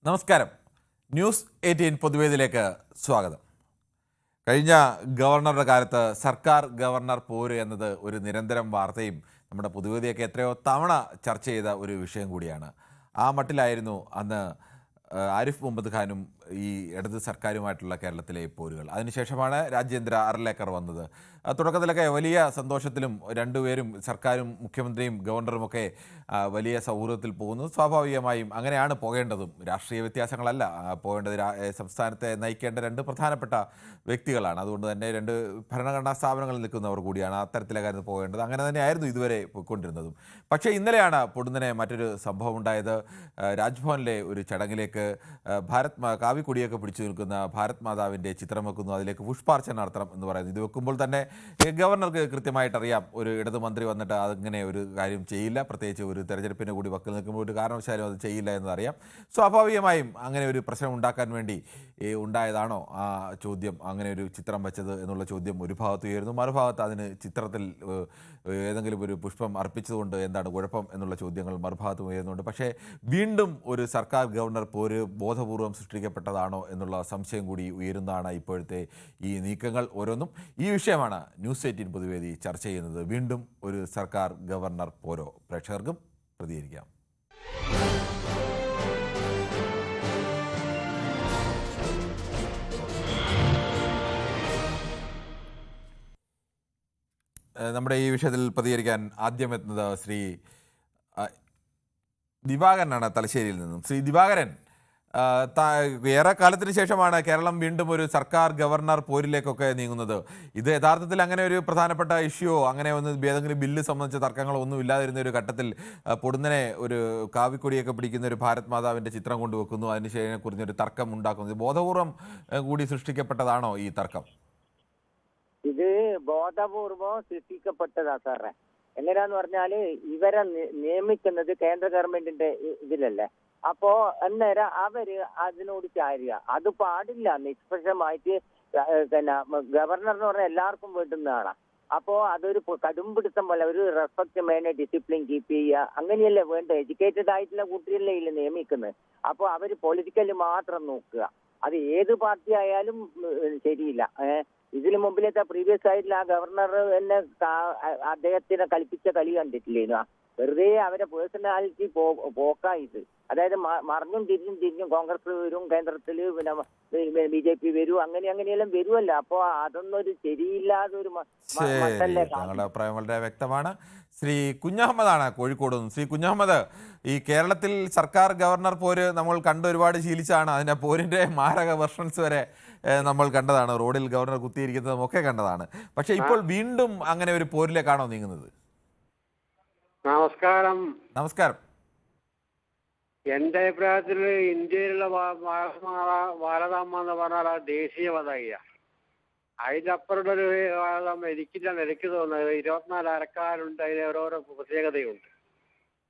നമസ്കാരം. ന്യൂസ് 18 പൊതുവേദിയിലേക്ക് സ്വാഗതം. കഴിഞ്ഞ ഗവർണറുടെ കാലത്ത് സർക്കാർ ഗവർണർ പോര് എന്നത് ഒരു നിരന്തരം വാർത്തയും നമ്മുടെ പൊതുവേദിയൊക്കെ എത്രയോ തവണ ചർച്ച ചെയ്ത ഒരു വിഷയം കൂടിയാണ്. ആ മട്ടിലായിരുന്നു അന്ന് ആരിഫ് മുഹമ്മദ് ഖാനും ഈ ഇടത് സർക്കാരുമായിട്ടുള്ള കേരളത്തിലെ പോരുകൾ. അതിനുശേഷമാണ് രാജ്യാന്തര അരലേക്കർ വന്നത്. തുടക്കത്തിലൊക്കെ വലിയ സന്തോഷത്തിലും രണ്ടുപേരും സർക്കാരും മുഖ്യമന്ത്രിയും ഗവർണറുമൊക്കെ വലിയ സൗഹൃദത്തിൽ പോകുന്നു. സ്വാഭാവികമായും അങ്ങനെയാണ് പോകേണ്ടതും. രാഷ്ട്രീയ വ്യത്യാസങ്ങളല്ല പോകേണ്ടത്. സംസ്ഥാനത്തെ നയിക്കേണ്ട രണ്ട് പ്രധാനപ്പെട്ട വ്യക്തികളാണ്. അതുകൊണ്ട് തന്നെ രണ്ട് ഭരണഘടനാ സ്ഥാപനങ്ങളിൽ നിൽക്കുന്നവർ കൂടിയാണ്. അത്തരത്തിലേക്കായിരുന്നു പോകേണ്ടത്. അങ്ങനെ തന്നെയായിരുന്നു ഇതുവരെ പോയിക്കൊണ്ടിരുന്നതും. പക്ഷേ ഇന്നലെയാണ് പൊടുന്നനെ മറ്റൊരു സംഭവം ഉണ്ടായത്. രാജ്ഭവനിലെ ഒരു ചടങ്ങിലേക്ക് കാവിക്കൊടിയൊക്കെ പിടിച്ചു നിൽക്കുന്ന ഭാരത് മാതാവിൻ്റെ ചിത്രം വെക്കുന്നു. അതിലേക്ക് പുഷ്പാർച്ചന നടത്തണം എന്ന് പറയുന്നത്. ഇത് വെക്കുമ്പോൾ തന്നെ ഗവർണർക്ക് കൃത്യമായിട്ടറിയാം ഒരു ഇടത് മന്ത്രി വന്നിട്ട് അങ്ങനെ ഒരു കാര്യം ചെയ്യില്ല. പ്രത്യേകിച്ച് ഒരു തെരഞ്ഞെടുപ്പിന് കൂടി വക്കിൽ നിൽക്കുമ്പോൾ ഒരു കാരണവശാലും അത് ചെയ്യില്ല എന്നതറിയാം. സ്വാഭാവികമായും അങ്ങനെ ഒരു പ്രശ്നം ഉണ്ടാക്കാൻ വേണ്ടി ഉണ്ടായതാണോ ആ ചോദ്യം, അങ്ങനെ ഒരു ചിത്രം വെച്ചത് എന്നുള്ള ചോദ്യം ഒരു ഭാഗത്ത് ഉയരുന്നു. മറുഭാഗത്ത് അതിന് ചിത്രത്തിൽ ഏതെങ്കിലും ഒരു പുഷ്പം അർപ്പിച്ചതുകൊണ്ട് എന്താണ് കുഴപ്പം എന്നുള്ള ചോദ്യങ്ങൾ മറുഭാഗത്ത് ഉയരുന്നുണ്ട്. പക്ഷേ വീണ്ടും ഒരു സർക്കാർ ഗവർണർ പോര് ബോധപൂർവം സൃഷ്ടിക്കപ്പെട്ടതാണോ എന്നുള്ള സംശയം കൂടി ഉയരുന്നതാണ് ഇപ്പോഴത്തെ ഈ നീക്കങ്ങൾ ഓരോന്നും. ഈ വിഷയമാണ് ന്യൂസ് 18 പൊതുവേദി ചർച്ച ചെയ്യുന്നത്. വീണ്ടും ഒരു സർക്കാർ ഗവർണർ പോരോ? പ്രേക്ഷകർക്കും പ്രതികരിക്കാം. നമ്മുടെ ഈ വിഷയത്തിൽ പ്രതികരിക്കാൻ ആദ്യം എത്തുന്നത് ശ്രീ ദിവാകരനാണ്, തലശ്ശേരിയിൽ നിന്നും. ശ്രീ ദിവാകരൻ, ഏറെ കാലത്തിന് ശേഷമാണ് കേരളം വീണ്ടും ഒരു സർക്കാർ ഗവർണർ പോരിലേക്കൊക്കെ നീങ്ങുന്നത്. ഇത് യഥാർത്ഥത്തിൽ അങ്ങനെ ഒരു പ്രധാനപ്പെട്ട ഇഷ്യൂയോ അങ്ങനെ ഏതെങ്കിലും ബില്ല് സംബന്ധിച്ച തർക്കങ്ങളോ ഒന്നും ഇല്ലാതിരുന്ന ഒരു ഘട്ടത്തിൽ പൊടുന്നനെ ഒരു കാവിക്കൊടിയൊക്കെ പിടിക്കുന്ന ഒരു ഭാരത് മാതാവിൻ്റെ ചിത്രം കൊണ്ടുവെക്കുന്നു. അതിന് കുറിച്ചൊരു തർക്കം ഉണ്ടാക്കുന്നു. ബോധപൂർവം കൂടി സൃഷ്ടിക്കപ്പെട്ടതാണോ ഈ തർക്കം? ഇത് ബോധപൂർവം സൃഷ്ടിക്കപ്പെട്ടതാ സാറേ. എങ്ങനെയാന്ന് പറഞ്ഞാല് ഇവരെ നിയമിക്കുന്നത് കേന്ദ്ര ഗവൺമെന്റിന്റെ ഇതിലല്ലേ. അപ്പോ അന്നേരം അവര് അതിനോട് ചാരുക അത് പാടില്ല. നിഷ്പക്ഷമായിട്ട് പിന്നെ ഗവർണർ എന്ന് പറഞ്ഞാൽ എല്ലാവർക്കും വേണ്ടുന്നതാണ്. അപ്പോ അതൊരു കടുംപിടുത്തം പോലെ ഒരു റെസ്പെക്ട് മേനെ ഡിസിപ്ലിൻ കീപ്പ് ചെയ്യുക അങ്ങനെയല്ലേ വേണ്ടത്. എഡ്യൂക്കേറ്റഡ് ആയിട്ടുള്ള കുട്ടികളെ ഇല്ല നിയമിക്കുന്നത്. അപ്പോൾ അവര് പൊളിറ്റിക്കല് മാത്രം നോക്കുക. അത് ഏത് പാർട്ടി ആയാലും ശരിയില്ല. ഇതിനു മുമ്പിലത്തെ പ്രീവിയസ് ആയിട്ടുള്ള ആ ഗവർണർ തന്നെ അദ്ദേഹത്തിനെ കളിപ്പിച്ച കളി കണ്ടിട്ടില്ലേനു. വെറുതെ അവരെ പേഴ്സണാലിറ്റി പോക്കായിട്ട്, അതായത് മറിഞ്ഞും തിരിഞ്ഞും കോൺഗ്രസ് വരും, കേന്ദ്രത്തിൽ പിന്നെ BJP വരും, അങ്ങനെയെല്ലാം വരുമല്ലോ. അപ്പൊ അതൊന്നും ഒരു ശരിയില്ലാതെ ഒരു ഞങ്ങളുടെ അഭിപ്രായം വളരെ വ്യക്തമാണ്. ശ്രീ കുഞ്ഞഹമ്മദാണ് കോഴിക്കോട് നിന്നും. ശ്രീ കുഞ്ഞഹമ്മദ്, ഈ കേരളത്തിൽ സർക്കാർ ഗവർണർ പോര് നമ്മൾ കണ്ട് ഒരുപാട് ശീലിച്ചാണ്. അതിൻ്റെ പോരിൻ്റെ മാരക വെർഷൻസ് വരെ നമ്മൾ കണ്ടതാണ്. റോഡിൽ ഗവർണർ കുത്തിയിരിക്കുന്നതും ഒക്കെ കണ്ടതാണ്. പക്ഷെ ഇപ്പോൾ വീണ്ടും അങ്ങനെ ഒരു പോരിലേക്കാണോ നീങ്ങുന്നത്? നമസ്കാരം. നമസ്കാരം. എന്റെ അഭിപ്രായത്തിൽ ഇന്ത്യയിലുള്ള ഭാരതാമ്മ എന്ന് പറഞ്ഞാൽ അത് ദേശീയ പതാകയാണ്. അതിന്റെ അപ്പുറത്തെ ഒരു ഭാരതാമ്മ എനിക്ക് തോന്നുന്നത് 24 അരക്കാരുണ്ട്. അതിന് ഓരോരോ പ്രത്യേകതയുണ്ട്.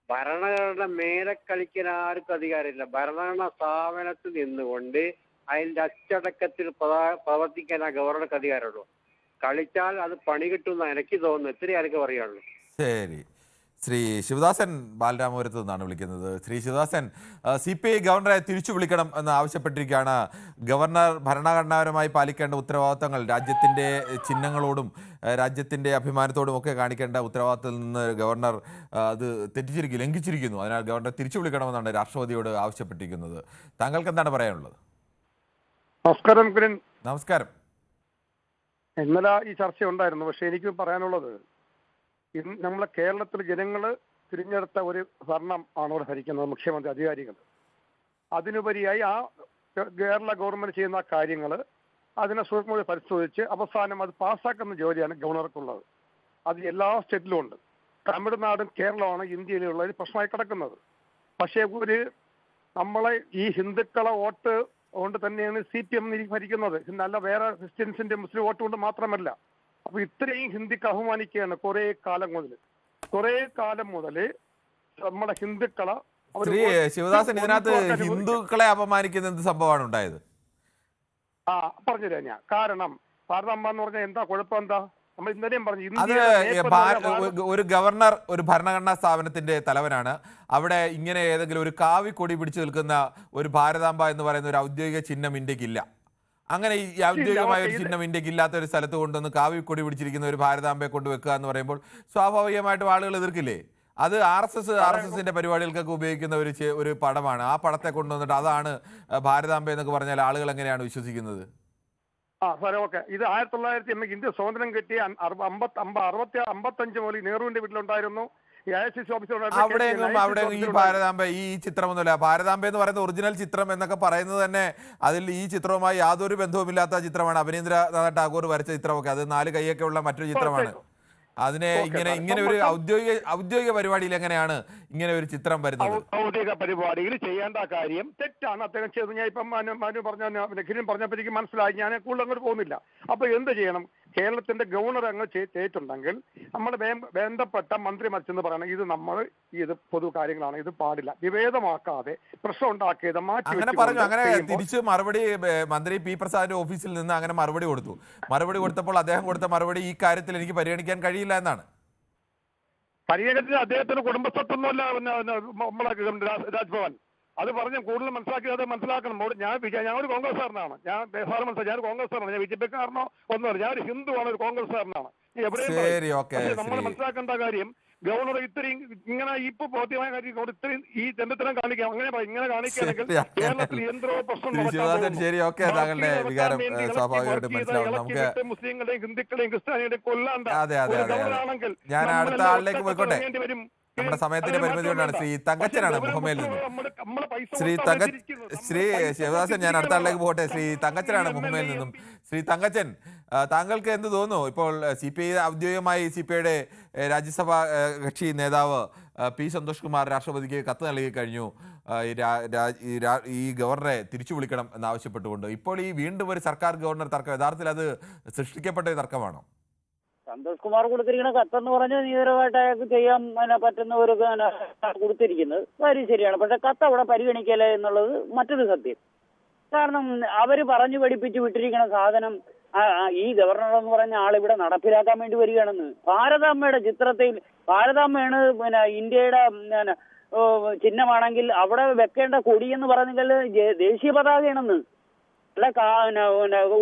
ഭരണഘടന മേലെ കളിക്കാൻ ആർക്കും അധികാരമില്ല. ഭരണഘടനാ സ്ഥാപനത്തിൽ നിന്നുകൊണ്ട് അതിന്റെ അച്ചടക്കത്തിൽ പ്രവർത്തിക്കാൻ ആ ഗവർണർക്ക് അധികാരമുള്ളൂ. കളിച്ചാൽ അത് പണി കിട്ടുമെന്ന് എനിക്ക് തോന്നുന്നു. ഇത്രയും എനിക്ക് പറയാനുള്ളൂ. ശരി. ശ്രീ ശിവദാസൻ ബാലരാമപുരത്ത് നിന്നാണ് വിളിക്കുന്നത്. ശ്രീ ശിവദാസൻ, CPI ഗവർണറെ തിരിച്ചു വിളിക്കണം എന്ന് ആവശ്യപ്പെട്ടിരിക്കുകയാണ്. ഗവർണർ ഭരണഘടനാപരമായി പാലിക്കേണ്ട ഉത്തരവാദിത്തങ്ങൾ, രാജ്യത്തിൻ്റെ ചിഹ്നങ്ങളോടും രാജ്യത്തിൻ്റെ അഭിമാനത്തോടും ഒക്കെ കാണിക്കേണ്ട ഉത്തരവാദിത്തത്തിൽ നിന്ന് ഗവർണർ അത് ലംഘിച്ചിരിക്കുന്നു. അതിനാൽ ഗവർണറെ തിരിച്ചു വിളിക്കണമെന്നാണ് രാഷ്ട്രപതിയോട് ആവശ്യപ്പെട്ടിരിക്കുന്നത്. താങ്കൾക്ക് എന്താണ് പറയാനുള്ളത്? നമസ്കാരം കിരൺ. നമസ്കാരം. ഇന്നലെ ഈ ചർച്ച ഉണ്ടായിരുന്നു. പക്ഷെ എനിക്ക് പറയാനുള്ളത്, നമ്മളെ കേരളത്തിലെ ജനങ്ങൾ തിരഞ്ഞെടുത്ത ഒരു ഭരണം ആണ് ഇവിടെ ഭരിക്കുന്നത്, മുഖ്യമന്ത്രി അധികാരികൾ. അതിനുപരിയായി ആ കേരള ഗവൺമെന്റ് ചെയ്യുന്ന കാര്യങ്ങൾ അതിനെ സൂക്ഷ്മമായി പരിശോധിച്ച് അവസാനം അത് പാസ്സാക്കുന്ന ജോലിയാണ് ഗവർണർക്കുള്ളത്. അത് എല്ലാ സ്റ്റേറ്റിലും ഉണ്ട്. തമിഴ്നാടും കേരളമാണ് ഇന്ത്യയിലുള്ള ഒരു പ്രശ്നമായി കിടക്കുന്നത്. പക്ഷേ നമ്മളെ ഈ ഹിന്ദുക്കളെ വോട്ട് കൊണ്ട് തന്നെയാണ് CPM ഭരിക്കുന്നത്. അല്ല വേറെ ക്രിസ്ത്യൻസിന്റെ മുസ്ലിം വോട്ട് കൊണ്ട് മാത്രമല്ല. അപ്പൊ ഇത്രയും ഹിന്ദിക്ക് അപമാനിക്കുകയാണ് കുറെ കാലം മുതൽ നമ്മളെ ഹിന്ദുക്കളെ. ശ്രീ ശിവദാസൻ, ഇതിനകത്ത് ഹിന്ദുക്കളെ അപമാനിക്കുന്ന എന്ത് സംഭവമാണ് ഉണ്ടായത്? പറഞ്ഞുതരാം ഞാൻ. കാരണം ഭാരതാമ്മ എന്ന് പറഞ്ഞാൽ എന്താ കുഴപ്പം? എന്താ നമ്മൾ ഇന്നലെയും പറഞ്ഞു അത് ഇന്ത്യയുടെ ഒരു ഗവർണർ ഒരു ഭരണഘടനാ സ്ഥാപനത്തിന്റെ തലവനാണ്. അവിടെ ഇങ്ങനെ ഏതെങ്കിലും ഒരു കാവിക്കൊടി പിടിച്ചു നിൽക്കുന്ന ഒരു ഭാരതാംബ എന്ന് പറയുന്ന ഒരു ഔദ്യോഗിക ചിഹ്നം ഇന്ത്യക്കില്ല. അങ്ങനെ ഈ ഔദ്യോഗികമായ ഒരു ചിഹ്നം ഇന്ത്യക്ക് ഇല്ലാത്ത ഒരു സ്ഥലത്ത് കൊണ്ടുവന്ന് കാവിക്കൊടി പിടിച്ചിരിക്കുന്ന ഒരു ഭാരതാംബയെ കൊണ്ട് വെക്കുക എന്ന് പറയുമ്പോൾ സ്വാഭാവികമായിട്ടും ആളുകൾ എതിർക്കില്ലേ? അത് ആർ എസ് എസിന്റെ പരിപാടികൾക്കൊക്കെ ഉപയോഗിക്കുന്ന ഒരു പടമാണ്. ആ പടത്തെ കൊണ്ടുവന്നിട്ട് അതാണ് ഭാരതാംബ എന്നൊക്കെ പറഞ്ഞാൽ ആളുകൾ എങ്ങനെയാണ് വിശ്വസിക്കുന്നത്? സാറേ ഓക്കെ, ഇത് 1900 ഇന്ത്യ സ്വാതന്ത്ര്യം കിട്ടിയ 55 മുതൽ നെഹ്റുവിന്റെ വീട്ടിലുണ്ടായിരുന്നു. അവിടെ ഈ ഭാരതാംബ ഈ ചിത്രമൊന്നുമില്ല. ഭാരതാംബ എന്ന് പറയുന്ന ഒറിജിനൽ ചിത്രം എന്നൊക്കെ പറയുന്നത് തന്നെ അതിൽ ഈ ചിത്രവുമായി യാതൊരു ബന്ധവുമില്ലാത്ത ചിത്രമാണ്. അഭിനേന്ദ്രനാഥ് ടാഗോർ വരച്ച ചിത്രമൊക്കെ, അത് 4 കൈയൊക്കെ ഉള്ള മറ്റൊരു ചിത്രമാണ്. അതിനെ ഇങ്ങനെ ഒരു ഔദ്യോഗിക പരിപാടിയിൽ എങ്ങനെയാണ് ഇങ്ങനെ ഒരു ചിത്രം വരുന്നത്? ഔദ്യോഗിക പരിപാടിയിൽ ചെയ്യേണ്ട കാര്യം തെറ്റാണ് അദ്ദേഹം ചെയ്തത്. ഞാൻ ഇപ്പം മനു പറഞ്ഞപ്പോൾ എനിക്ക് മനസ്സിലായി. ഞാൻ കൂടുതൽ അങ്ങോട്ട് പോകുന്നില്ല. അപ്പൊ എന്ത് ചെയ്യണം? കേരളത്തിന്റെ ഗവർണർ അങ്ങ് ചെയ്തിട്ടുണ്ടെങ്കിൽ നമ്മൾ ബന്ധപ്പെട്ട മന്ത്രി മറിച്ചെന്ന് പറയണം, ഇത് പൊതു കാര്യങ്ങളാണ്, ഇത് പാടില്ല, വിവേദമാക്കാതെ പ്രശ്നം ഉണ്ടാക്കിയത് മാറ്റി. അങ്ങനെ പറഞ്ഞു. അങ്ങനെ തിരിച്ച് മറുപടി മന്ത്രി പി പ്രസാദിന്റെ ഓഫീസിൽ നിന്ന് അങ്ങനെ മറുപടി കൊടുത്തപ്പോൾ അദ്ദേഹം കൊടുത്ത മറുപടി ഈ കാര്യത്തിൽ എനിക്ക് പരിഗണിക്കാൻ കഴിയില്ല എന്നാണ്. പരിഗണനത്തിന് അദ്ദേഹത്തിന് കുടുംബസ്വത്തൊന്നുമല്ല നമ്മളെ രാജ്ഭവൻ. അത് പറഞ്ഞ് കൂടുതൽ മനസ്സിലാക്കിയത് മനസ്സിലാക്കണം. ഞാൻ ഒരു കോൺഗ്രസ്സുകാരനാണ്. ഞാൻ കോൺഗ്രസ്സുകാരനാണ്. ഞാൻ BJP-ക്കാരനോ ഒന്നുമല്ല. ഞാൻ ഒരു ഹിന്ദുവാണ്, ഒരു കോൺഗ്രസ്സുകാരനാണ്. നമ്മൾ മനസ്സിലാക്കേണ്ട കാര്യം, ഗവർണർ ഇത്രയും ഇങ്ങനെ ഇപ്പൊ ബോധ്യമായ കാര്യം ഇത്രയും ഈ ചെന്നിത്തരം കാണിക്കാം. ഇങ്ങനെ കാണിക്കുകയാണെങ്കിൽ കേരളത്തിൽ എന്തോ പ്രശ്നം മുസ്ലിങ്ങളെയും ഹിന്ദുക്കളെയും ക്രിസ്ത്യാനികളെയും കൊല്ലാണ്ട് ഗവർണറാണെങ്കിൽ ഞാൻ അടുത്ത ആളിലേക്ക് പോയിക്കോട്ടെ. നമ്മുടെ സമയത്തിന്റെ പരിമിതി കൊണ്ടാണ്. ശ്രീ തങ്കച്ചനാണ് മുഹമ്മയിൽ നിന്ന്. ശ്രീ ശിവദാസൻ, ഞാൻ അടുത്ത ആളിലേക്ക് പോകട്ടെ. ശ്രീ തങ്കച്ചനാണ് മുഹമ്മയിൽ നിന്നും. ശ്രീ തങ്കച്ചൻ, താങ്കൾക്ക് എന്ത് തോന്നുന്നു? ഇപ്പോൾ CPI ഔദ്യോഗികമായി CPIയുടെ രാജ്യസഭാ കക്ഷി നേതാവ് പി സന്തോഷ് കുമാർ രാഷ്ട്രപതിക്ക് കത്ത് നൽകി കഴിഞ്ഞു, ഈ ഗവർണറെ തിരിച്ചു വിളിക്കണം എന്നാവശ്യപ്പെട്ടുകൊണ്ട്. ഇപ്പോൾ ഈ വീണ്ടും ഒരു സർക്കാർ ഗവർണർ തർക്കം, യഥാർത്ഥത്തിൽ അത് സൃഷ്ടിക്കപ്പെട്ട ഒരു തർക്കമാണോ? സന്തോഷ് കുമാർ കൊടുത്തിരിക്കുന്ന കത്തെന്ന് പറഞ്ഞാൽ നീതരമായിട്ട് അയാൾക്ക് ചെയ്യാൻ പറ്റുന്ന ഒരു കൊടുത്തിരിക്കുന്നത് കാര്യം ശരിയാണ്. പക്ഷെ കത്ത് അവിടെ പരിഗണിക്കല എന്നുള്ളത് മറ്റൊരു സത്യം. കാരണം അവര് പറഞ്ഞു പഠിപ്പിച്ച് വിട്ടിരിക്കുന്ന സാധനം ഈ ഗവർണർ എന്ന് പറഞ്ഞ ആളിവിടെ നടപ്പിലാക്കാൻ വേണ്ടി വരികയാണെന്ന്. ഭാരതാംബയുടെ ചിത്രത്തിൽ ഭാരതാംബയാണ് ഇന്ത്യയുടെ ചിഹ്നമാണെങ്കിൽ അവിടെ വെക്കേണ്ട കൊടി എന്ന് പറഞ്ഞെങ്കിൽ ദേശീയ പതാകയാണെന്ന്. അല്ല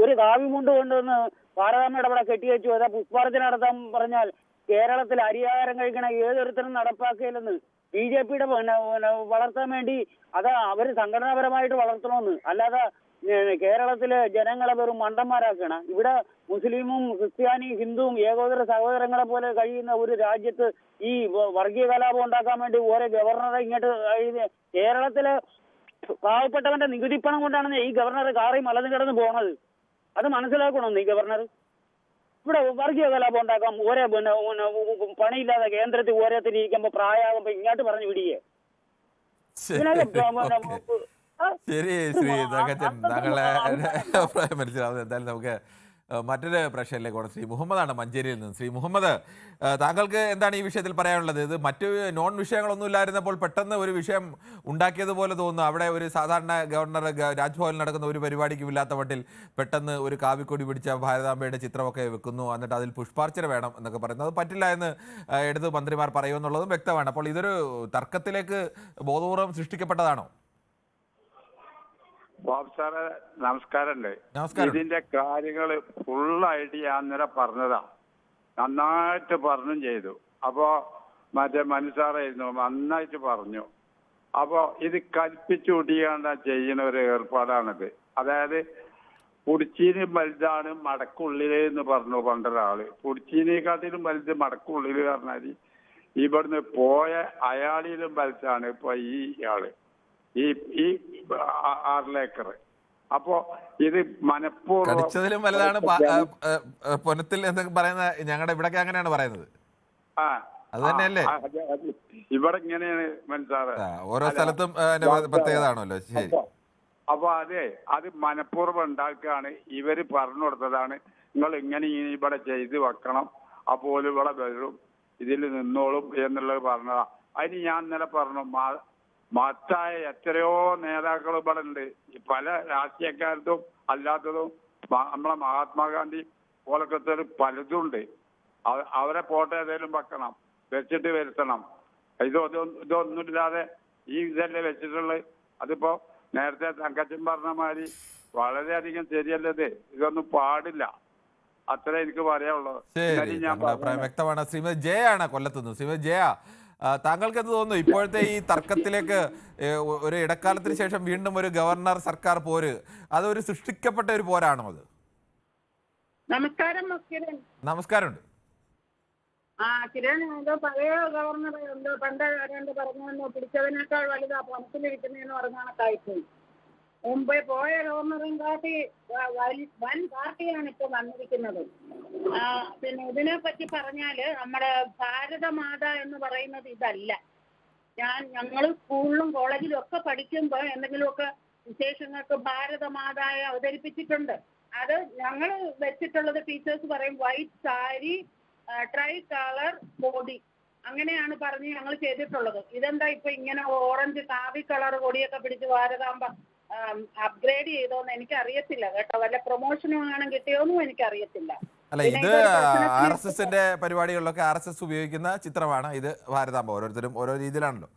ഒരു കാവ്യമുണ്ട് കൊണ്ടുവന്ന് ഭാരതാംബയുടെ അവിടെ കെട്ടിവെച്ചു അതാ പുഷ്പാർച്ചന നടത്താൻ പറഞ്ഞാൽ കേരളത്തിൽ അരിയാഹാരം കഴിക്കണ ഏതൊരുത്തരും നടപ്പാക്കിയില്ലെന്ന്. BJP-യുടെ വളർത്താൻ വേണ്ടി അത് അവർ സംഘടനാപരമായിട്ട് വളർത്തണമെന്ന്, അല്ലാതെ കേരളത്തിലെ ജനങ്ങളെ വെറും മണ്ടന്മാരാക്കണം. ഇവിടെ മുസ്ലിമും ക്രിസ്ത്യാനി ഹിന്ദുവും ഏകോദര സഹോദരങ്ങളെ പോലെ കഴിയുന്ന ഒരു രാജ്യത്ത് ഈ വർഗീയ കലാപം ഉണ്ടാക്കാൻ വേണ്ടി ഓരോ ഗവർണറെ ഇങ്ങോട്ട് കേരളത്തിലെ പാവപ്പെട്ടവന്റെ നികുതിപ്പണം കൊണ്ടാണ് ഈ ഗവർണർ കാറി മലന്ന് കിടന്ന് പോണത്. അത് മനസ്സിലാക്കണം. ഈ ഗവർണർ ഇവിടെ വർഗീയ കലാപം ഉണ്ടാക്കാം ഓരോ പണിയില്ലാതെ കേന്ദ്രത്തിൽ ഓരോരുത്തരിക്കുമ്പോ പ്രായമാകുമ്പോ ഇങ്ങോട്ട് പറഞ്ഞു വിടിയേ. ശരി ശ്രീ തങ്കച്ചൻ, താങ്കളെ അഭിപ്രായം മനസ്സിലാവുന്നത്. എന്തായാലും നമുക്ക് മറ്റൊരു പ്രശ്നത്തിലേക്ക് പോകണം. ശ്രീ മുഹമ്മദാണ് മഞ്ചേരിയിൽ നിന്ന്. ശ്രീ മുഹമ്മദ്, താങ്കൾക്ക് എന്താണ് ഈ വിഷയത്തിൽ പറയാനുള്ളത്? ഇത് മറ്റു നോൺ വിഷയങ്ങളൊന്നും ഇല്ലായിരുന്നപ്പോൾ പെട്ടെന്ന് ഒരു വിഷയം ഉണ്ടാക്കിയതുപോലെ തോന്നുന്നു. അവിടെ ഒരു സാധാരണ ഗവർണർ രാജ്ഭവനിൽ നടക്കുന്ന ഒരു പരിപാടിക്കും ഇല്ലാത്ത മട്ടിൽ പെട്ടെന്ന് ഒരു കാവിക്കൊടി പിടിച്ച ഭാരതാംബയുടെ ചിത്രമൊക്കെ വെക്കുന്നു, എന്നിട്ട് അതിൽ പുഷ്പാർച്ചന വേണം എന്നൊക്കെ പറയുന്നത് പറ്റില്ല എന്ന് എടുത്ത് മന്ത്രിമാർ പറയുമെന്നുള്ളതും വ്യക്തമാണ്. അപ്പോൾ ഇതൊരു തർക്കത്തിലേക്ക് ബോധപൂർവം സൃഷ്ടിക്കപ്പെട്ടതാണോ? ബാബു സാറെ നമസ്കാരമുണ്ട്. ഇതിന്റെ കാര്യങ്ങള് ഫുള്ളായിട്ട് ഞാൻ അന്നേരം പറഞ്ഞതാ, നന്നായിട്ട് പറഞ്ഞും ചെയ്തു. അപ്പോ മറ്റേ മനു സാറായിരുന്നു, നന്നായിട്ട് പറഞ്ഞു. അപ്പോ ഇത് കൽപ്പിച്ചുകൂട്ടിയാണ്ട് ചെയ്യുന്ന ഒരു ഏർപ്പാടാണിത്. അതായത് പുടിച്ചീനി വലുതാണ് മടക്കുള്ളില് എന്ന് പറഞ്ഞു പണ്ടൊരാള്. പുടിച്ചീനിയെക്കാട്ടിലും വലുത് മടക്കുള്ളില് പറഞ്ഞാൽ ഇവിടുന്ന് പോയ അയാളിലും വലുതാണ് ഇപ്പൊ ഈ ആള്, ഈ 6 ഏക്കർ. അപ്പോ ഇത് മനഃപൂർവ്വം വലുതാണ് പൊനത്തിൽ എന്നൊക്കെ പറയുന്ന ഞങ്ങളുടെ ഇവിടൊക്കെ അങ്ങനെയാണ് പറയുന്നത്. അത് തന്നെയല്ലേ ഇവിടെ ഇങ്ങനെയാണ് മനസ്സിലാറ്. ഓരോ സ്ഥലത്തും പ്രത്യേകത ആണല്ലോ. ശരി. അപ്പൊ അത് മനഃപൂർവ്വം ഉണ്ടാക്കുകയാണ്. ഇവര് പറഞ്ഞു കൊടുത്തതാണ്, നിങ്ങൾ ഇങ്ങനെ ഇവിടെ ചെയ്ത് വെക്കണം, അപ്പോൾ ഇവിടെ വരും, ഇതിൽ നിന്നോളും എന്നുള്ളത് പറഞ്ഞതാ. അതിന് ഞാൻ ഇന്നലെ പറഞ്ഞു, മഹത്തായ എത്രയോ നേതാക്കൾ ഇവിടെ ഉണ്ട്, പല രാഷ്ട്രീയക്കാരത്തും അല്ലാത്തതും. നമ്മളെ മഹാത്മാഗാന്ധി പോലത്തെ പലതും ഉണ്ട്. അവരെ ഫോട്ടോ ഏതെങ്കിലും വെക്കണം, വെച്ചിട്ട് വരുത്തണം. ഇതൊന്നുമില്ലാതെ ഈ ഇതല്ലേ വെച്ചിട്ടുള്ളത്. അതിപ്പോ നേരത്തെ തങ്കച്ചൻ പറഞ്ഞ മാതിരി വളരെയധികം ശരിയല്ലത്. ഇതൊന്നും പാടില്ല. അത്രേ എനിക്ക് പറയാനുള്ളത്. ശരി, താങ്കളുടെ അഭിപ്രായം വ്യക്തമാണ്. ശ്രീമതി ജയ ആണ് കൊല്ലത്തുനിന്ന്. ശ്രീമതി ജയ, താങ്കൾക്ക് എന്ത് തോന്നുന്നു ഇപ്പോഴത്തെ ഈ തർക്കത്തിലേക്ക്? ഒരു ഇടക്കാലത്തിന് ശേഷം വീണ്ടും ഒരു ഗവർണർ സർക്കാർ പോര്, അതൊരു സൃഷ്ടിക്കപ്പെട്ട ഒരു പോരാണോ അത്? നമസ്കാരം കിരൺ. നമസ്കാരമുണ്ട്. കിരൺ, ഇത് പഴയ ഗവർണർ പണ്ട് ആരാണ്ട് പറഞ്ഞു പിടിച്ചതിനേക്കാൾ വലുതാ പണത്തിലിരിക്കുന്നതെന്ന് പറഞ്ഞ കണക്കായിപ്പോയി. മുമ്പേ പോയ ഗവർണറും കാട്ടി വൻ പാർട്ടിയാണ് ഇപ്പൊ വന്നിരിക്കുന്നത്. പിന്നെ ഇതിനെ പറ്റി പറഞ്ഞാല് നമ്മുടെ ഭാരതമാത എന്ന് പറയുന്നത് ഇതല്ല. ഞങ്ങൾ സ്കൂളിലും കോളേജിലും ഒക്കെ പഠിക്കുമ്പോൾ എന്തെങ്കിലുമൊക്കെ വിശേഷങ്ങൾക്ക് ഭാരതമാതായെ അവതരിപ്പിച്ചിട്ടുണ്ട്. അത് ഞങ്ങൾ വെച്ചിട്ടുള്ളത് ടീച്ചേഴ്സ് പറയും white sari, try colour body, അങ്ങനെയാണ് പറഞ്ഞ് ഞങ്ങൾ ചെയ്തിട്ടുള്ളത്. ഇതെന്താ ഇപ്പൊ ഇങ്ങനെ ഓറഞ്ച് കാവി കളർ കൊടിയൊക്കെ പിടിച്ച് ഭാരതാംബ അപ്ഗ്രേഡ് ചെയ്തോന്ന് എനിക്ക് അറിയത്തില്ല കേട്ടോ. വല്ല പ്രൊമോഷനും ആണ് കിട്ടിയോന്നും എനിക്കറിയത്തില്ല. അല്ല, ഇത് RSSന്റെ പരിപാടികളിലൊക്കെ RSS ഉപയോഗിക്കുന്ന ചിത്രമാണ്. ഇത് ഭാരതാംബ. ഓരോരുത്തരും ഓരോ രീതിയിലാണല്ലോ.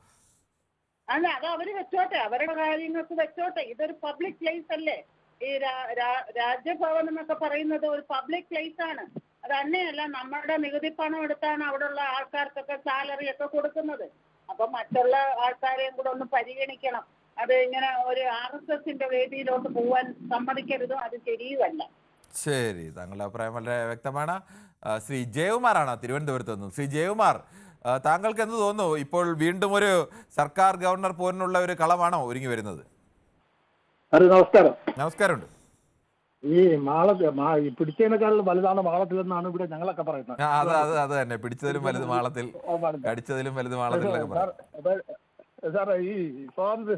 അല്ല, അത് അവര് വെച്ചോട്ടെ, അവരുടെ കാര്യങ്ങൾക്ക് വെച്ചോട്ടെ. ഇതൊരു പബ്ലിക് പ്ലേസ് അല്ലേ? ഈ രാജ്ഭവൻ എന്നൊക്കെ പറയുന്നത് ഒരു പബ്ലിക് പ്ലേസ് ആണ്. അത് തന്നെയല്ല, നമ്മുടെ നികുതി പണം എടുത്താണ് അവിടെയുള്ള ആൾക്കാർക്കൊക്കെ സാലറി ഒക്കെ കൊടുക്കുന്നത്. അപ്പൊ മറ്റുള്ള ആൾക്കാരെയും കൂടെ ഒന്ന് പരിഗണിക്കണം. അത് ഇങ്ങനെ ഒരു RSSന്റെ വേദിയിലോട്ട് പോവാൻ സമ്മതിക്കരുത്. അത് ശരിയുമല്ല. ശരി, താങ്കളുടെ അഭിപ്രായം വളരെ വ്യക്തമാണ്. ശ്രീ ജയകുമാറാണ് തിരുവനന്തപുരത്ത് നിന്നും. ശ്രീ ജയകുമാർ, താങ്കൾക്ക് എന്ത് തോന്നുന്നു? ഇപ്പോൾ വീണ്ടും ഒരു സർക്കാർ ഗവർണർ പോരിനുള്ള ഒരു കളമാണോ ഒരുങ്ങി വരുന്നത്? നമസ്കാരം. നമസ്കാരമുണ്ട്. ഈ പിടിച്ചതിനേക്കാളും വലുതാണ് മാളത്തിലെന്നാണ് ഇവിടെ ഞങ്ങളൊക്കെ പറയുന്നത്. അത് തന്നെ, പിടിച്ചതിലും വലുത് മാളത്തിൽ, കടിച്ചതിലും വലുത് മാളത്തിൽ. സാറേ, ഈ സ്വാതന്ത്ര്യ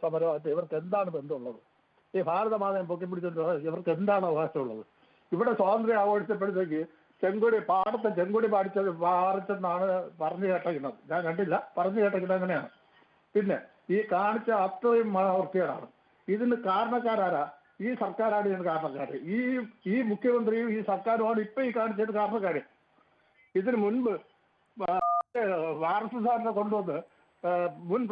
സമരമായിട്ട് ഇവർക്ക് എന്താണ് ബന്ധമുള്ളത്? ഈ ഭാരതമാതയെ പൊക്കിപ്പിടിച്ചിട്ട് ഇവർക്ക് എന്താണ് അവകാശമുള്ളത്? ഇവിടെ സ്വാതന്ത്ര്യം ആഘോഷിച്ചപ്പോഴത്തേക്ക് ചെങ്കൊടി പാറിച്ചെന്നാണ് പറഞ്ഞു കേട്ടിരിക്കുന്നത്. ഞാൻ കണ്ടില്ല, പറഞ്ഞു കേട്ടിരിക്കുന്നത് അങ്ങനെയാണ്. പിന്നെ ഈ കാണിച്ച അത്രയും വൃത്തികേടാണ്. ഇതിന് കാരണക്കാരാരാ? ഈ സർക്കാരാണ് ഇതിന് കാരണക്കാര്. ഈ മുഖ്യമന്ത്രിയും ഈ സർക്കാരുമാണ് ഇപ്പൊ ഈ കാണിച്ചത് കാരണക്കാര്. ഇതിന് മുൻപ് RSSനെ കൊണ്ടുവന്ന് മുൻ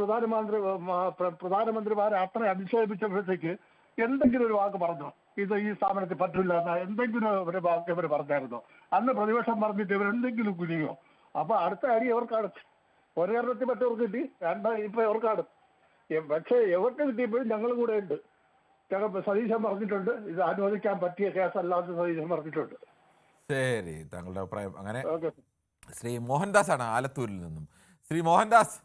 പ്രധാനമന്ത്രിമാരെ അത്ര അധിക്ഷേപിച്ചപ്പോഴത്തേക്ക് എന്തെങ്കിലും ഒരു വാക്ക് പറഞ്ഞോ? ഇത് ഈ സ്ഥാപനത്തിൽ പറ്റില്ല എന്ന എന്തെങ്കിലും ഒരു വാക്ക് ഇവർ പറഞ്ഞായിരുന്നോ? അന്ന് പ്രതിപക്ഷം പറഞ്ഞിട്ട് ഇവരെന്തെങ്കിലും കുനിയോ? അപ്പൊ അടുത്ത അടി ഇവർക്കാണ്. ഒരെണ്ണത്തിൽ മറ്റവർക്ക് കിട്ടി, ഇപ്പൊ ഇവർക്കാണ്. പക്ഷെ എവർക്ക് കിട്ടിയപ്പോഴും ഞങ്ങളും കൂടെ ഉണ്ട്. സതീശൻ പറഞ്ഞിട്ടുണ്ട് ഇത് അനുവദിക്കാൻ പറ്റിയ കേസല്ലാത്ത സതീശൻ പറഞ്ഞിട്ടുണ്ട്. ശരി, താങ്കളുടെ അഭിപ്രായം അങ്ങനെ. ശ്രീ മോഹൻദാസ് ആണ് ആലത്തൂരിൽ നിന്നും. ശ്രീ മോഹൻദാസ്,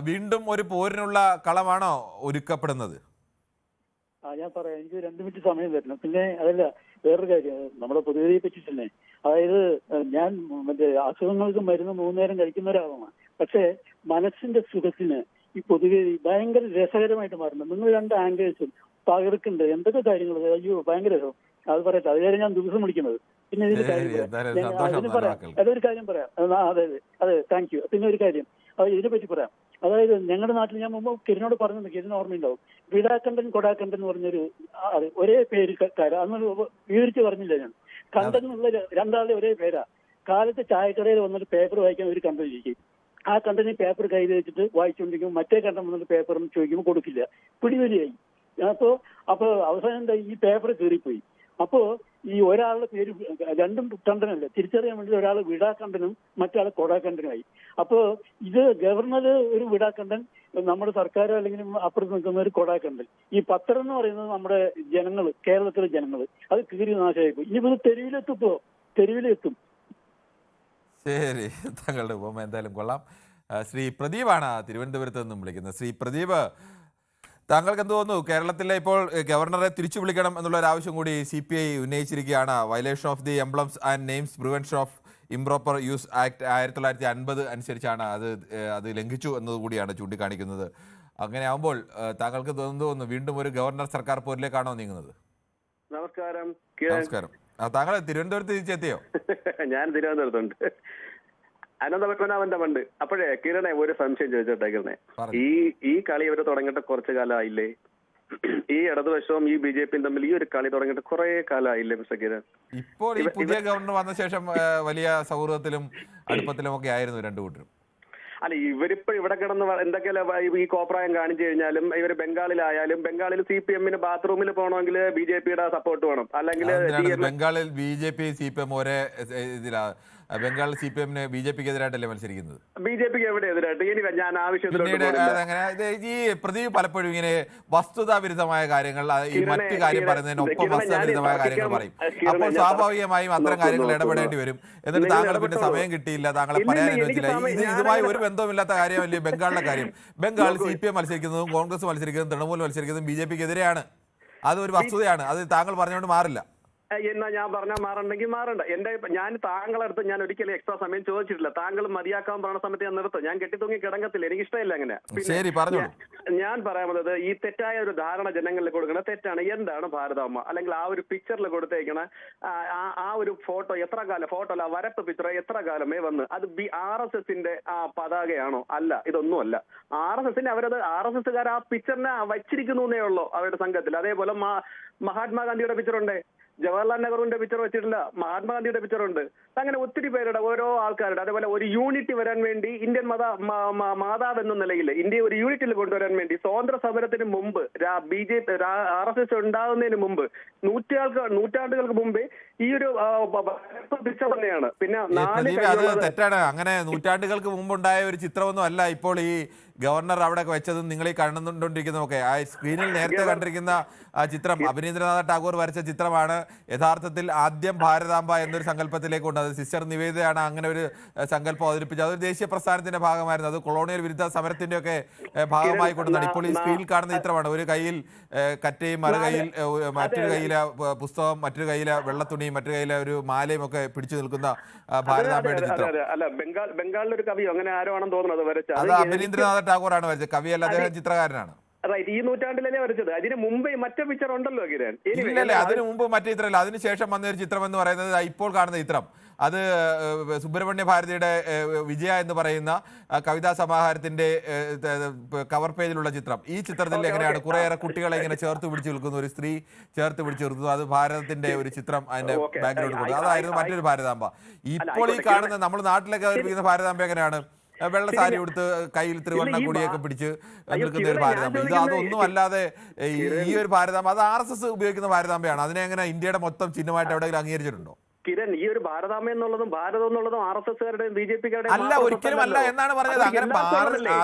വീണ്ടും ഒരു പോരിനുള്ള കളമാണോ ഒരുക്കപ്പെടുന്നത്? ഞാൻ പറയാം, എനിക്ക് 2 മിനിറ്റ് സമയം തരണം. പിന്നെ അതല്ല, വേറൊരു കാര്യം, നമ്മുടെ പൊതുവെതിയെ പറ്റിട്ടല്ലേ. അതായത് ഞാൻ അസുഖങ്ങൾക്ക് മരുന്ന് 3 നേരം കഴിക്കുന്ന ഒരാളാണ്. പക്ഷേ മനസ്സിന്റെ സുഖത്തിന് ഈ പൊതുവേദി ഭയങ്കര രസകരമായിട്ട് മാറുന്നുണ്ട്. നിങ്ങൾ 2 ആംഗേഴ്സും പകർക്കുന്നുണ്ട്, എന്തൊക്കെ കാര്യങ്ങൾ. അയ്യോ, ഭയങ്കര രസം. അത് പറയട്ടെ, അതുവരെ ഞാൻ ദിവസം വിളിക്കുന്നത്. പിന്നെ ഇതിന്റെ കാര്യം അതൊരു കാര്യം പറയാം. അതെ, താങ്ക് യു. പിന്നെ ഒരു കാര്യം ഇതിനെ പറ്റി പറയാം. അതായത് ഞങ്ങളുടെ നാട്ടിൽ ഞാൻ മുമ്പ് കിരണിനോട് പറഞ്ഞിട്ടുണ്ട്, കിരണിന് ഓർമ്മയുണ്ടാവും. വിടാക്കണ്ടൻ കൊടാക്കണ്ടൻ എന്ന് പറഞ്ഞൊരു ഒരേ പേര് അന്ന് വിവരിച്ച് പറഞ്ഞില്ല ഞാൻ. കണ്ടൻ എന്നുള്ള 2 ആളുടെ ഒരേ പേരാ. കാലത്ത് ചായക്കടയിൽ വന്നിട്ട് പേപ്പർ വായിക്കാൻ ഒരു കണ്ടനിരിക്കും. ആ കണ്ടനി പേപ്പർ കയ്യിൽ വെച്ചിട്ട് വായിച്ചുകൊണ്ടിരിക്കും. മറ്റേ കണ്ടൻ വന്നിട്ട് പേപ്പർ ചോദിക്കുമ്പോൾ കൊടുക്കില്ല. പിടിവലിയായി. അപ്പൊ അവസാനം എന്താ, ഈ പേപ്പർ കീറിപ്പോയി. അപ്പോ ഈ ഒരാളുടെ പേര് 2 കണ്ടനല്ല, തിരിച്ചറിയാൻ വേണ്ടി ഒരാൾ വിടാക്കണ്ടനും മറ്റാൾ കൊടാക്കണ്ടനുമായി. അപ്പോ ഇത് ഗവർണർ ഒരു വിടാക്കണ്ടൻ, നമ്മുടെ സർക്കാർ അല്ലെങ്കിൽ അപ്പുറത്ത് നിൽക്കുന്ന ഒരു കൊടാക്കണ്ടൻ. ഈ പത്രം എന്ന് പറയുന്നത് നമ്മുടെ ജനങ്ങൾ, കേരളത്തിലെ ജനങ്ങൾ, അത് കീറി നാശമായിപ്പോയി. ഇനിയിപ്പോ തെരുവിലെത്തും. ശരി, താങ്കളുടെ ഉപമ എന്തായാലും കൊള്ളാം. ശ്രീ പ്രദീപാണ് തിരുവനന്തപുരത്ത് നിന്നും വിളിക്കുന്നത്. ശ്രീ പ്രദീപ്, താങ്കൾക്ക് എന്ത് തോന്നുന്നു? കേരളത്തിലെ ഇപ്പോൾ ഗവർണറെ തിരിച്ചു വിളിക്കണം എന്നുള്ള ഒരു ആവശ്യം കൂടി CPI ഉന്നയിച്ചിരിക്കുകയാണ്. Violation of the emblems and names prevention of improper use act 1950 അനുസരിച്ചാണ് അത് ലംഘിച്ചു എന്നതുകൂടിയാണ് ചൂണ്ടിക്കാണിക്കുന്നത്. അങ്ങനെ ആകുമ്പോൾ താങ്കൾക്ക് തോന്നുന്നു വീണ്ടും ഒരു ഗവർണർ സർക്കാർ പോരിലേക്കാണോ നീങ്ങുന്നത്? നമസ്കാരം. താങ്കൾ തിരുവനന്തപുരത്ത് തിരിച്ചെത്തിയോ? ഞാൻ തിരുവനന്തപുരത്തുണ്ട്. അനന്തപത്മനാഭന്റെ പണ്ട്. അപ്പോഴേ കിരണെ ഒരു സംശയം ചോദിച്ചോട്ടെ കിരണെ, ഈ കളി ഇവര് തുടങ്ങിയിട്ട് കുറച്ചു കാലമായില്ലേ? ഈ ഇടതുപക്ഷവും ഈ BJPയും തമ്മിൽ ഈ ഒരു കളി തുടങ്ങിയിട്ട് കുറെ കാലമായില്ലേ മിസ്റ്റർ കിരൺ? ഇപ്പോൾ ഈ പുതിയ ഗവർണർ വന്ന ശേഷം വലിയ സൗഹൃദത്തിലും അടുപ്പത്തിലും ഒക്കെ ആയിരുന്നു രണ്ടു കൂട്ടരും. അല്ല, ഇവരിപ്പോ ഇവിടെ കിടന്ന് എന്തൊക്കെയല്ല ഈ കോപ്രായം കാണിച്ചു കഴിഞ്ഞാലും ഇവര് ബംഗാളിലായാലും ബംഗാളിൽ CPM ബാത്റൂമിൽ പോകണമെങ്കിൽ BJPയുടെ സപ്പോർട്ട് വേണം, അല്ലെങ്കിൽ ബംഗാളിൽ BJP CPM ഒരേ ഇതിലാ. ബംഗാളിൽ CPM BJPക്ക് എതിരായിട്ടല്ലേ മത്സരിക്കുന്നത്? BJPക്ക് എവിടെ എതിരായിട്ട്? ഇനി ഞാൻ ഈ പ്രദീപ് പലപ്പോഴും ഇങ്ങനെ വസ്തുതാവിരുദ്ധമായ കാര്യങ്ങൾ, ഈ മറ്റു കാര്യം പറയുന്നതിനൊപ്പം വസ്തുതാവിരുദ്ധമായ കാര്യങ്ങൾ പറയും. അപ്പോൾ സ്വാഭാവികമായും അത്തരം കാര്യങ്ങൾ ഇടപെടേണ്ടി വരും. എന്നിട്ട് താങ്കൾ പിന്നെ സമയം കിട്ടിയില്ല, താങ്കളെ പറയാൻ അനുവദിച്ചില്ല. ഇതുമായി ഒരു ബന്ധവുമില്ലാത്ത കാര്യമല്ലേ ബംഗാളിലെ കാര്യം. ബംഗാളിൽ CPM മത്സരിക്കുന്നതും കോൺഗ്രസ് മത്സരിക്കുന്നതും തൃണമൂൽ മത്സരിക്കുന്നതും BJPക്ക് എതിരെയാണ്. അത് ഒരു വസ്തുതയാണ്. അത് താങ്കൾ പറഞ്ഞുകൊണ്ട് മാറില്ല. എന്നാ ഞാൻ പറഞ്ഞാൽ മാറണ്ടെങ്കിൽ മാറണ്ട. ഞാൻ താങ്കളടുത്ത് ഞാൻ ഒരിക്കലും എക്സ്ട്രാ സമയം ചോദിച്ചിട്ടില്ല. താങ്കൾ മതിയാക്കാൻ പറയുന്ന സമയത്ത് ഞാൻ നിർത്തും. ഞാൻ കെട്ടിത്തൂങ്ങി കിടങ്ങത്തില്ല, എനിക്ക് ഇഷ്ടമില്ല അങ്ങനെ. ഞാൻ പറയാനുള്ളത്, ഈ തെറ്റായ ഒരു ധാരണ ജനങ്ങളിൽ കൊടുക്കണ തെറ്റാണ്. എന്താണ് ഭാരതാമ്മ, അല്ലെങ്കിൽ ആ ഒരു പിക്ചറിൽ കൊടുത്തേക്കണ ആ ഒരു ഫോട്ടോ എത്ര കാലം, ഫോട്ടോ അല്ല വരപ്പ് പിക്ചർ എത്ര കാലമേ വന്ന് അത് RSSന്റെ പതാകയാണോ? അല്ല, ഇതൊന്നും അല്ല. RSSന്റെ അവരത് RSSകാർ ആ പിക്ചറിനെ വച്ചിരിക്കുന്നേ ഉള്ളൂ അവരുടെ സംഘത്തിൽ. അതേപോലെ മഹാത്മാഗാന്ധിയുടെ പിക്ചറുണ്ട്, ജവഹർലാൽ നെഹ്റുവിന്റെ പിക്ചർ വെച്ചിട്ടില്ല, മഹാത്മാഗാന്ധിയുടെ പിക്ചർ ഉണ്ട്. അങ്ങനെ ഒത്തിരി പേരുടെ ഓരോ ആൾക്കാരുടെ, അതേപോലെ ഒരു യൂണിറ്റി വരാൻ വേണ്ടി ഇന്ത്യൻ മാതാവ് എന്ന നിലയിൽ ഇന്ത്യയെ ഒരു യൂണിറ്റിൽ കൊണ്ടുവരാൻ വേണ്ടി സ്വാതന്ത്ര്യ സമരത്തിന് മുമ്പ് BJP RSS ഉണ്ടാകുന്നതിന് മുമ്പ് നൂറ്റാണ്ടുകൾക്ക് മുമ്പേ ഈ ഒരു പിക്ചർ തന്നെയാണ്. പിന്നെ തെറ്റാണ്. അങ്ങനെ നൂറ്റാണ്ടുകൾക്ക് മുമ്പുണ്ടായ ഒരു ചിത്രമൊന്നും അല്ല ഇപ്പോൾ ഈ ഗവർണർ അവിടെ വെച്ചതും നിങ്ങൾ ഈ കണ്ടുകൊണ്ടിരിക്കുന്നതൊക്കെ. ആ സ്ക്രീനിൽ നേരത്തെ കണ്ടിരിക്കുന്ന ആ ചിത്രം അഭിനീന്ദ്രനാഥ ടാഗോർ വരച്ച ചിത്രമാണ്. യഥാർത്ഥത്തിൽ ആദ്യം ഭാരതാംബ എന്നൊരു സങ്കല്പത്തിലേക്ക് കൊണ്ട് അത് സിസ്റ്റർ നിവേദയാണ് അങ്ങനെ ഒരു സങ്കല്പം അവതരിപ്പിച്ചത്. അതൊരു ദേശീയ പ്രസ്ഥാനത്തിന്റെ ഭാഗമായിരുന്നു. അത് കൊളോണിയൽ വിരുദ്ധ സമരത്തിന്റെ ഒക്കെ ഭാഗമായി കൊണ്ടുവന്നാണ്. ഇപ്പോൾ ഈ സ്ക്രീനിൽ കാണുന്ന ചിത്രമാണ്. ഒരു കയ്യിൽ കറ്റയും മറുകൈയിൽ മറ്റൊരു കയ്യിലെ പുസ്തകം, മറ്റൊരു കയ്യിലെ വെള്ളത്തുണിയും മറ്റൊരു കയ്യിലെ ഒരു മാലയും ഒക്കെ പിടിച്ചു നിൽക്കുന്ന ഭാരതാംബയുടെ ചിത്രം. ബംഗാളിലൊരു കവിയോ അങ്ങനെ ആരോ ആണെന്ന് തോന്നുന്നത്. അത് അഭിനീന്ദ്രനാഥ ടാഗോറാണ് വരച്ചത്. കവിയല്ല, അദ്ദേഹം ചിത്രകാരനാണ്. റൈറ്റ്, ഈ നൂറ്റാണ്ടിലല്ലേ വരച്ചത്. അതിന് മുമ്പേ മറ്റേ പിക്ചർ ഉണ്ടല്ലോ കിരൺ. ഇല്ലല്ലേ, അതിന് മുമ്പ് മറ്റേ ചിത്രമല്ല, അതിനുശേഷം വന്ന ഒരു ചിത്രം എന്ന് പറയുന്നത് ഇപ്പോൾ കാണുന്ന ചിത്രം. അത് സുബ്രഹ്മണ്യ ഭാരതിയുടെ വിജയ എന്ന് പറയുന്ന കവിതാ സമാഹാരത്തിന്റെ കവർ പേജിലുള്ള ചിത്രം. ഈ ചിത്രത്തിൽ എങ്ങനെയാണ് കുറേയേറെ കുട്ടികളെ ഇങ്ങനെ ചേർത്ത് പിടിച്ചു നിൽക്കുന്ന ഒരു സ്ത്രീ ചേർത്ത് പിടിച്ചു നിർത്തുന്നു. അത് ഭാരതത്തിന്റെ ഒരു ചിത്രം അതിന്റെ ബാക്ക്ഗ്രൗണ്ട് കൊടുക്കും. അതായിരുന്നു മറ്റൊരു ഭാരതാംബ. ഇപ്പോൾ ഈ കാണുന്ന നമ്മൾ നാട്ടിലൊക്കെ അവതരിപ്പിക്കുന്ന ഭാരതാംബ എങ്ങനെയാണ്? വെള്ള സാരി കൊടുത്ത് കയ്യിൽ ത്രിവർണ്ണ കൊടിയൊക്കെ പിടിച്ച് നിൽക്കുന്ന ഒരു ഭാരതാംബ. ഇത് അതൊന്നും അല്ലാതെ ഈ ഒരു ഭാരതാംബ അത് RSS ഉപയോഗിക്കുന്ന ഭാരതാംബയാണ്. അതിനെ എങ്ങനെ ഇന്ത്യയുടെ മൊത്തം ചിഹ്നമായിട്ട് എവിടെയെങ്കിലും അംഗീകരിച്ചിട്ടുണ്ടോ? കിരൺ, ഈ ഒരു ഭാരതാംബ എന്നുള്ളതും ഭാരതം എന്നുള്ളതും RSSകാരുടെയും BJPക്കാരുടെയും അല്ല, ഒരിക്കലും അല്ല എന്നാണ് പറഞ്ഞത്. അങ്ങനെ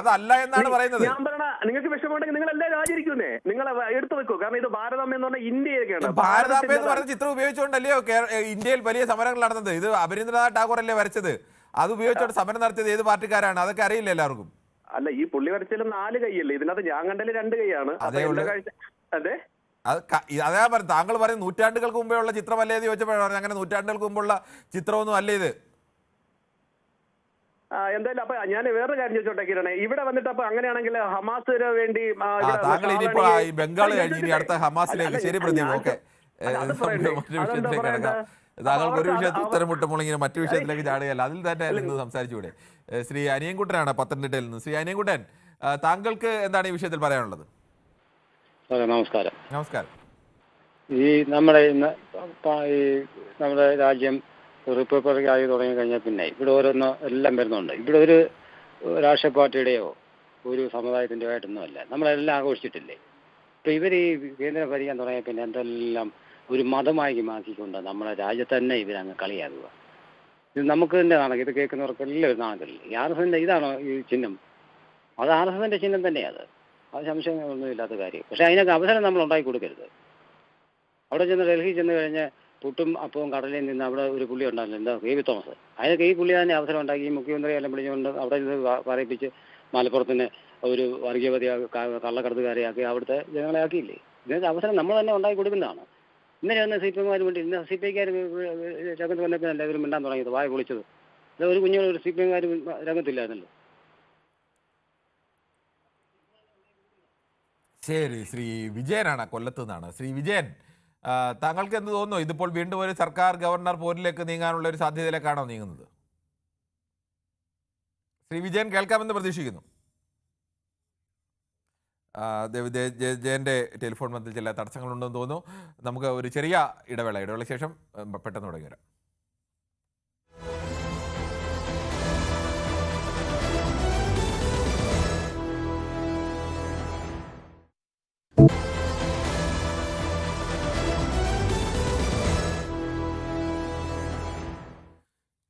അതല്ല എന്നാണ് പറയുന്നത്. ഞാൻ പറഞ്ഞ നിങ്ങൾക്ക് വിഷമമുണ്ടെങ്കിൽ നിങ്ങൾ എല്ലാവരും ആചരിക്കുന്നേ, നിങ്ങൾ എടുത്തു വെക്കൂ. കാരണം ഇത് ഭാരതാംബ എന്ന് പറഞ്ഞാൽ ഇന്ത്യയൊക്കെയാണ്. ഭാരതാംബ എന്ന് പറഞ്ഞ ചിത്രം ഉപയോഗിച്ചുകൊണ്ടല്ലയോ ഇന്ത്യയിൽ വലിയ സമരങ്ങൾ നടന്നത്. ഇത് അഭിനീന്ദ്രനാഥ ടാഗോർ അല്ലേ വരച്ചത്? അത് ഉപയോഗിച്ചോണ്ട് സമരം നടത്തിയത് ഏത് പാർട്ടിക്കാരാണ്? അതൊക്കെ അറിയില്ല എല്ലാവർക്കും. അല്ല, ഈ പുള്ളി വരച്ചാലും 4 കൈയല്ലേ, ഇതിനകത്ത് ഞാൻ കണ്ടതിൽ 2 കൈയാണ്. അതെ, അതേ പറഞ്ഞു. താങ്കൾ പറയും നൂറ്റാണ്ടുകൾക്ക് മുമ്പേ ഉള്ള ചിത്രമല്ലേ എന്ന് ചോദിച്ചപ്പോഴാണ് അങ്ങനെ നൂറ്റാണ്ടുകൾക്ക് മുമ്പുള്ള ചിത്രമൊന്നും അല്ലേ ഇത്. എന്തായാലും അപ്പൊ ഞാൻ വേറൊരു കാര്യം ചോദിച്ചോട്ടെ കിരണേ, ഇവിടെ വന്നിട്ട് അപ്പൊ അങ്ങനെയാണെങ്കിൽ ഹമാസിന് വേണ്ടി താങ്കൾ ഇനിയിപ്പോൾ ഈ ബംഗാൾ കഴിഞ്ഞ് ഇനി അടുത്ത ഹമാസിലേക്ക്. ശരി പ്രദീപ്, ഓക്കെ. താങ്കൾക്ക് ഒരു വിഷയത്തിൽ ഉത്തരം മുട്ടുമ്പോൾ ഇങ്ങനെ മറ്റു വിഷയത്തിലേക്ക് ചാടുകയല്ല. അതിൽ തന്നെ നിന്ന് സംസാരിച്ചുകൂടെ? ശ്രീ അനിയൻകുട്ടനാണ് പത്തനംതിട്ടയിൽ നിന്ന്. ശ്രീ അനിയൻകുട്ടൻ, താങ്കൾക്ക് എന്താണ് ഈ വിഷയത്തിൽ പറയാനുള്ളത്? നമസ്കാരം. നമസ്കാരം. ഈ നമ്മുടെ രാജ്യം റിപ്പബ്ലിക് ആയി തുടങ്ങി കഴിഞ്ഞാൽ പിന്നെ ഇവിടെ ഓരോന്ന് എല്ലാം വരുന്നുണ്ട്. ഇവിടെ ഒരു രാഷ്ട്രീയ പാർട്ടിയുടെയോ ഒരു സമുദായത്തിൻ്റെയോ ആയിട്ടൊന്നും അല്ല, നമ്മളെല്ലാം ആഘോഷിച്ചിട്ടില്ലേ. ഇപ്പം ഇവർ ഈ കേന്ദ്രം ഭരിക്കാൻ തുടങ്ങിയ പിന്നെ എന്തെല്ലാം ഒരു മതമായി മാറ്റിക്കൊണ്ട് നമ്മുടെ രാജ്യത്ത് തന്നെ ഇവരങ്ങ് കളിയാകുക. ഇത് നമുക്ക് തന്നെ നാണകം, ഇത് കേൾക്കുന്നവർക്കെല്ലാം ഒരു നാണകമില്ല. ഈ RSSന്റെ ഇതാണോ ഈ ചിഹ്നം? അത് RSSന്റെ ചിഹ്നം തന്നെയാണ്. അത് സംശയമൊന്നും ഇല്ലാത്ത കാര്യം. പക്ഷെ അതിനൊക്കെ അവസരം നമ്മൾ ഉണ്ടാക്കി കൊടുക്കരുത്. അവിടെ ചെന്ന് ഡൽഹി ചെന്ന് കഴിഞ്ഞ് പുട്ടും അപ്പവും കടലയിൽ നിന്ന് അവിടെ ഒരു പുള്ളി ഉണ്ടായിരുന്നു, എന്താ KV തോമസ്. അതിനൊക്കെ ഈ പുള്ളി തന്നെ അവസരം ഉണ്ടാക്കി മുഖ്യമന്ത്രി എല്ലാം വിളിച്ചുകൊണ്ട് അവിടെ നിന്ന് പറയിപ്പിച്ച് മലപ്പുറത്തിന് ഒരു വർഗീയവതി കള്ളക്കടത്തുകാരെയാക്കി അവിടുത്തെ ജനങ്ങളെ ആക്കിയില്ലേ. ഇതിനൊക്കെ അവസരം നമ്മൾ തന്നെ ഉണ്ടാക്കി കൊടുക്കുന്നതാണ്. ഇന്നലെ വന്ന് CPM വേണ്ടി ഇന്ന് CPIക്കാർ രംഗത്ത് വന്നപ്പോൾ എല്ലാവരും മിണ്ടാൻ തുടങ്ങിയത്, വായ പൊളിച്ചത്. അത് ഒരു കുഞ്ഞുങ്ങൾ ഒരു CPMകാർ രംഗത്തില്ലായിരുന്നല്ലോ. ശരി, ശ്രീ വിജയനാണ് കൊല്ലത്ത് നിന്നാണ്. ശ്രീ വിജയൻ, താങ്കൾക്ക് എന്ത് തോന്നുന്നു? ഇതിപ്പോൾ വീണ്ടും ഒരു സർക്കാർ ഗവർണർ പോരിലേക്ക് നീങ്ങാനുള്ള ഒരു സാധ്യതയിലേക്കാണോ നീങ്ങുന്നത്? ശ്രീ വിജയൻ കേൾക്കാമെന്ന് പ്രതീക്ഷിക്കുന്നു. ജയന്റെ ടെലിഫോൺ ബന്ധത്തിൽ ചില തടസ്സങ്ങളുണ്ടെന്ന് തോന്നുന്നു. നമുക്ക് ഒരു ചെറിയ ഇടവേളയ്ക്ക് ശേഷം പെട്ടെന്ന് തുടങ്ങി വരാം.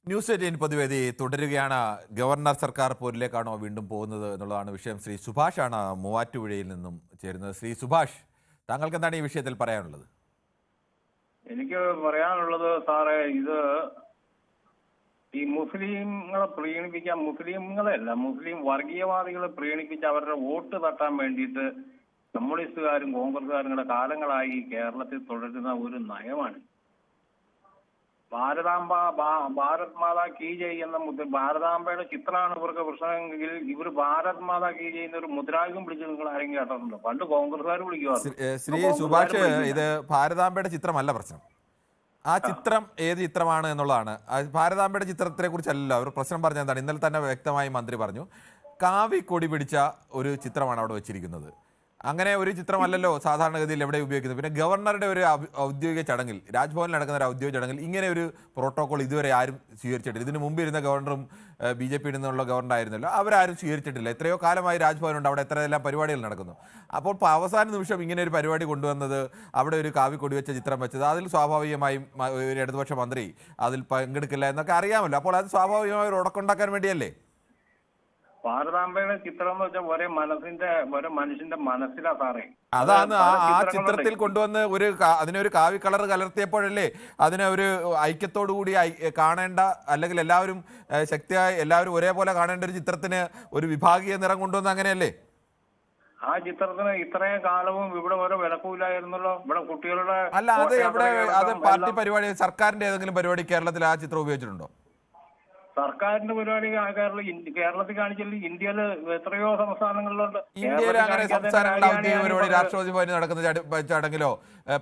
ന്യൂസ് 18 പൊതുവേദി തുടരുകയാണ്. ഗവർണർ സർക്കാർ പോരിലേക്കാണോ വീണ്ടും പോകുന്നത് എന്നുള്ളതാണ് വിഷയം. ശ്രീ സുഭാഷാണ് മൂവാറ്റുപുഴയിൽ നിന്നും ചേരുന്നത്. ശ്രീ സുഭാഷ്, താങ്കൾക്ക് എന്താണ് ഈ വിഷയത്തിൽ പറയാനുള്ളത്? എനിക്ക് പറയാനുള്ളത് സാറേ, ഇത് ഈ മുസ്ലിങ്ങളെ പ്രീണിപ്പിക്കാൻ, മുസ്ലിം വർഗീയവാദികളെ പ്രീണിപ്പിച്ച് അവരുടെ വോട്ട് തട്ടാൻ വേണ്ടിയിട്ട് കമ്മ്യൂണിസ്റ്റുകാരും കോൺഗ്രസ്സുകാരും കൂടെ കാലങ്ങളായി കേരളത്തിൽ തുടരുന്ന ഒരു നയമാണ്. ഭാരത് മാതാ കീ ജയ് എന്ന ഭാരതാംബയുടെ ചിത്രമാണ് ഇവർക്ക് പ്രശ്നമെങ്കിൽ ഇവർ ഭാരത് മാതാ കീ ചെയ്യുന്ന ഒരു മുദ്രാവാക്യം പിടിച്ച് നിങ്ങൾ ആരെങ്കിലും കേട്ടിട്ടുണ്ടോ? പണ്ട് കോൺഗ്രസ്സുകാർ വിളിക്കുവായിരുന്നു. ശ്രീ സുഭാഷ്, ഇത് ഭാരതാംബയുടെ ചിത്രമല്ല പ്രശ്നം. ആ ചിത്രം ഏത് ചിത്രമാണ് എന്നുള്ളതാണ്. ഭാരതാംബയുടെ ചിത്രത്തെ കുറിച്ചല്ല അവർ പ്രശ്നം പറഞ്ഞ എന്താണ്? ഇന്നലെ തന്നെ വ്യക്തമായി മന്ത്രി പറഞ്ഞു, കാവി കൊടി പിടിച്ച ഒരു ചിത്രമാണ് അവിടെ വെച്ചിരിക്കുന്നത്. അങ്ങനെ ഒരു ചിത്രമല്ലല്ലോ സാധാരണഗതിയിൽ എവിടെ ഉപയോഗിക്കുന്നത്. പിന്നെ ഗവർണറുടെ ഒരു ഔദ്യോഗിക ചടങ്ങിൽ, രാജ്ഭവനിൽ നടക്കുന്ന ഒരു ഔദ്യോഗിക ചടങ്ങിൽ ഇങ്ങനെ ഒരു പ്രോട്ടോകോൾ ഇതുവരെ ആരും സ്വീകരിച്ചിട്ടില്ല. ഇതിന് മുമ്പ് ഇരുന്ന ഗവർണറും BJP നിന്നുള്ള ഗവർണറായിരുന്നല്ലോ, അവരാരും സ്വീകരിച്ചിട്ടില്ല. എത്രയോ കാലമായി രാജ്ഭവനുണ്ട്, അവിടെ എത്രയെല്ലാം പരിപാടികൾ നടക്കുന്നു. അപ്പോൾ അവസാന നിമിഷം ഇങ്ങനെ ഒരു പരിപാടി കൊണ്ടുവന്നത്, അവിടെ ഒരു കാവി കൊടി വെച്ച ചിത്രം വെച്ചത്, അതിൽ സ്വാഭാവികമായും ഒരു ഇടതുപക്ഷ മന്ത്രി അതിൽ പങ്കെടുക്കില്ല എന്നൊക്കെ അറിയാമല്ലോ. അപ്പോൾ അത് സ്വാഭാവികമായി ഒരു ഉടക്കുണ്ടാക്കാൻ വേണ്ടിയല്ലേ? ഭാരതാംബയുടെ ചിത്രം എന്ന് വെച്ചാൽ ഒരേ മനുഷ്യന്റെ മനസ്സിലാ സാറേ. അതാണ് ആ ചിത്രത്തിൽ കൊണ്ടുവന്ന് അതിനൊരു കാവി കളർ കലർത്തിയപ്പോഴല്ലേ അതിനെ ഒരു ഐക്യത്തോടു കൂടി കാണേണ്ട, അല്ലെങ്കിൽ എല്ലാവരും ശക്തിയായി എല്ലാവരും ഒരേപോലെ കാണേണ്ട ഒരു ചിത്രത്തിന് ഒരു വിഭാഗീയ നിറം കൊണ്ടുവന്ന് അങ്ങനെയല്ലേ? ആ ചിത്രത്തിന് ഇത്രയും കാലവും ഇവിടെ ഓരോ വിലക്കൂലായിരുന്നല്ലോ. ഇവിടെ കുട്ടികളുടെ അല്ല, അത് പാർട്ടി പരിപാടി, സർക്കാരിന്റെ ഏതെങ്കിലും പരിപാടി കേരളത്തിൽ ആ ചിത്രം ഉപയോഗിച്ചിട്ടുണ്ടോ? സർക്കാരിന്റെ പരിപാടി കേരളത്തിൽ കാണിച്ചില്ല. ഇന്ത്യയിൽ എത്രയോ സംസ്ഥാനങ്ങളിലുണ്ട്. ഇന്ത്യയിൽ അങ്ങനെ സംസ്ഥാനങ്ങളുടെ ഔദ്യോഗിക പരിപാടി, രാഷ്ട്രപതി ഭവനിൽ നടക്കുന്ന ചടങ്ങിലോ